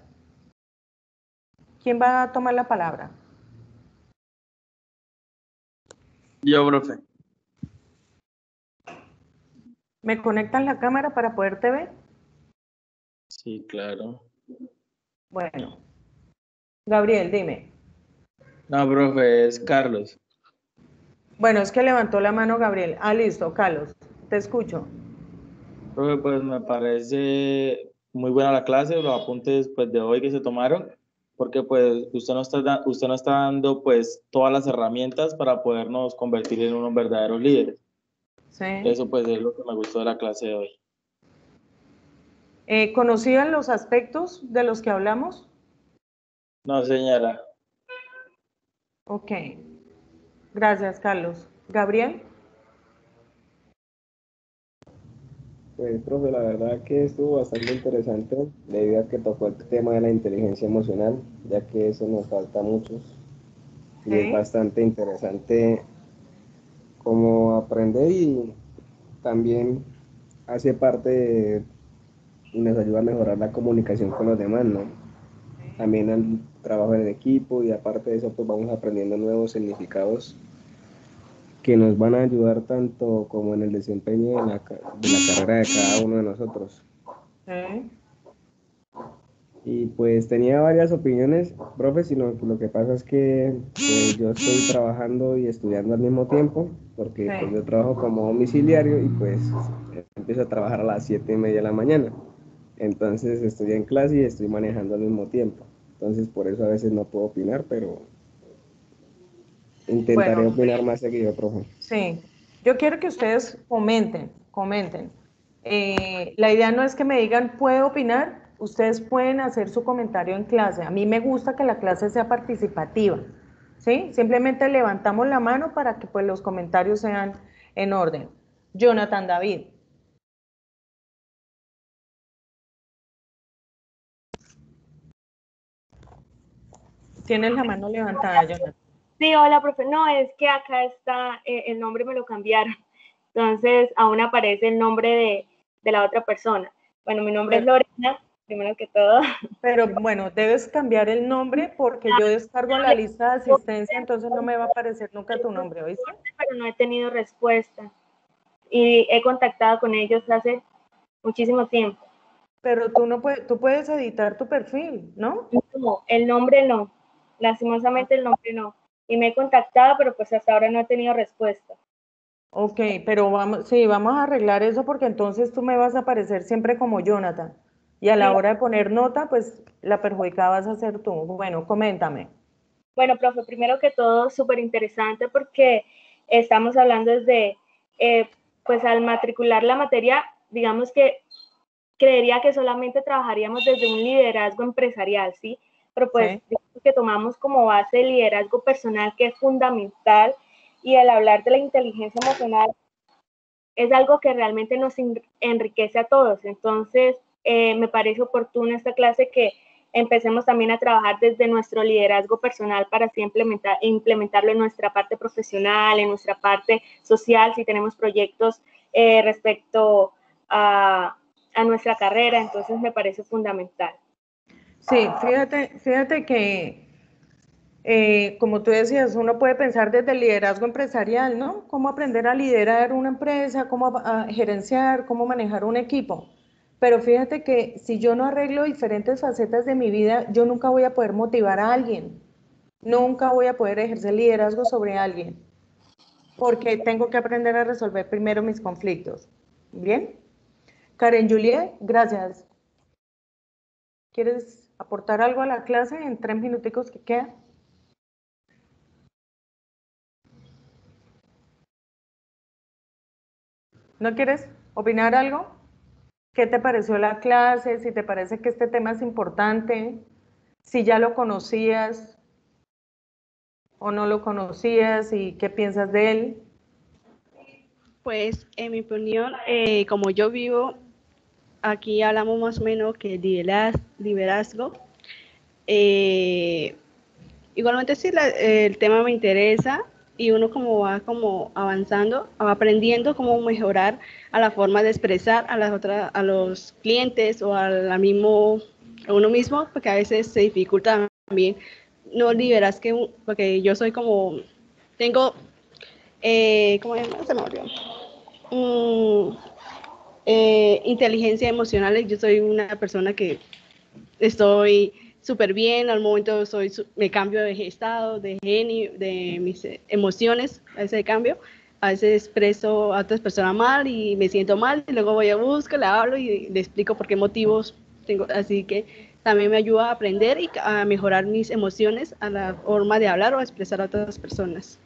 ¿Quién va a tomar la palabra? Yo, profe. ¿Me conectan la cámara para poderte ver? Sí, claro. Bueno. Gabriel, dime. No, profe, es Carlos. Bueno, es que levantó la mano Gabriel. Ah, listo, Carlos, te escucho. Profe, pues me parece muy buena la clase, los apuntes pues, de hoy que se tomaron, porque pues usted nos está dando pues todas las herramientas para podernos convertir en unos verdaderos líderes. Sí. Eso pues es lo que me gustó de la clase de hoy. ¿Conocían los aspectos de los que hablamos? No, señora. Ok. Gracias, Carlos. ¿Gabriel? Pues, profe, la verdad que estuvo bastante interesante debido a que tocó el tema de la inteligencia emocional, ya que eso nos falta a muchos. Y es bastante interesante cómo aprender y también hace parte y nos ayuda a mejorar la comunicación con los demás, ¿no? También el trabajo en equipo y aparte de eso, pues vamos aprendiendo nuevos significados que nos van a ayudar tanto como en el desempeño de la carrera de cada uno de nosotros. Y pues tenía varias opiniones, profe, sino que lo que pasa es que pues, yo estoy trabajando y estudiando al mismo tiempo, porque pues, yo trabajo como domiciliario y pues empiezo a trabajar a las 7:30 de la mañana. Entonces estoy en clase y estoy manejando al mismo tiempo. Entonces por eso a veces no puedo opinar, pero intentaré opinar más seguido, profe. Sí, yo quiero que ustedes comenten. La idea no es que me digan, ¿puedo opinar? Ustedes pueden hacer su comentario en clase. A mí me gusta que la clase sea participativa, ¿sí? Simplemente levantamos la mano para que pues, los comentarios sean en orden. Jonathan David. Tienes la mano levantada, Jonathan. Sí, hola, profe. No, es que acá está, el nombre me lo cambiaron. Entonces, aún aparece el nombre de la otra persona. Bueno, mi nombre es Lorena, primero que todo. Pero bueno, debes cambiar el nombre porque yo descargo la lista de asistencia, entonces no me va a aparecer nunca tu nombre, ¿oíste? Pero no he tenido respuesta. Y he contactado con ellos hace muchísimo tiempo. Pero tú puedes editar tu perfil, ¿no? No, el nombre no. Lastimosamente el nombre no. Y me he contactado, pero pues hasta ahora no he tenido respuesta. Ok, pero vamos a arreglar eso porque entonces tú me vas a aparecer siempre como Jonathan. Y a la hora de poner nota, pues la perjudicada vas a ser tú. Bueno, coméntame. Bueno, profe, primero que todo, súper interesante porque estamos hablando desde, pues al matricular la materia, digamos que creería que solamente trabajaríamos desde un liderazgo empresarial, ¿sí? Pero pues digamos que tomamos como base el liderazgo personal, que es fundamental, y al hablar de la inteligencia emocional es algo que realmente nos enriquece a todos. Entonces, me parece oportuno esta clase que empecemos también a trabajar desde nuestro liderazgo personal para así implementarlo en nuestra parte profesional, en nuestra parte social, si tenemos proyectos respecto a nuestra carrera, entonces me parece fundamental. Sí, fíjate que, como tú decías, uno puede pensar desde el liderazgo empresarial, ¿no? Cómo aprender a liderar una empresa, cómo a gerenciar, cómo manejar un equipo. Pero fíjate que si yo no arreglo diferentes facetas de mi vida, yo nunca voy a poder motivar a alguien. Nunca voy a poder ejercer liderazgo sobre alguien. Porque tengo que aprender a resolver primero mis conflictos. ¿Bien? Karen Juliet, gracias. ¿Quieres aportar algo a la clase en 3 minuticos que quedan? ¿No quieres opinar algo? ¿Qué te pareció la clase? Si te parece que este tema es importante, si ya lo conocías o no lo conocías y qué piensas de él. Pues en mi opinión, como yo vivo, aquí hablamos más o menos que liderazgo. Igualmente sí, el tema me interesa y uno como va como avanzando, va aprendiendo cómo mejorar a la forma de expresar a los clientes o a uno mismo, porque a veces se dificulta también. No liberas porque yo soy como, tengo, ¿cómo se me olvidó? Inteligencia emocional, yo soy una persona que estoy súper bien, al momento me cambio de estado, de genio, de mis emociones, a veces cambio, a veces expreso a otras personas mal y me siento mal, y luego voy a buscar, le hablo y le explico por qué motivos tengo, así que también me ayuda a aprender y a mejorar mis emociones a la forma de hablar o expresar a otras personas.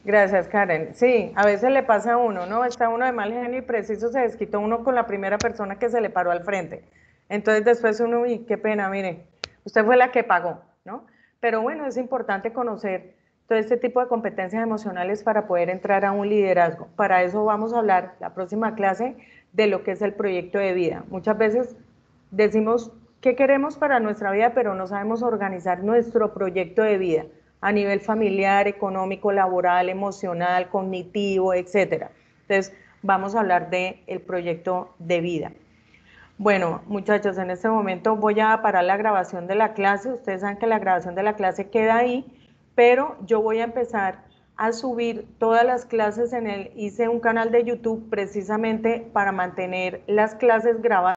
Gracias, Karen. Sí, a veces le pasa a uno, ¿no? Está uno de mal genio y preciso se desquitó uno con la primera persona que se le paró al frente. Entonces después uno, uy, qué pena, mire, usted fue la que pagó, ¿no? Pero bueno, es importante conocer todo este tipo de competencias emocionales para poder entrar a un liderazgo. Para eso vamos a hablar la próxima clase de lo que es el proyecto de vida. Muchas veces decimos qué queremos para nuestra vida, pero no sabemos organizar nuestro proyecto de vida a nivel familiar, económico, laboral, emocional, cognitivo, etcétera. Entonces, vamos a hablar del proyecto de vida. Bueno, muchachos, en este momento voy a parar la grabación de la clase. Ustedes saben que la grabación de la clase queda ahí, pero yo voy a empezar a subir todas las clases hice un canal de YouTube precisamente para mantener las clases grabadas.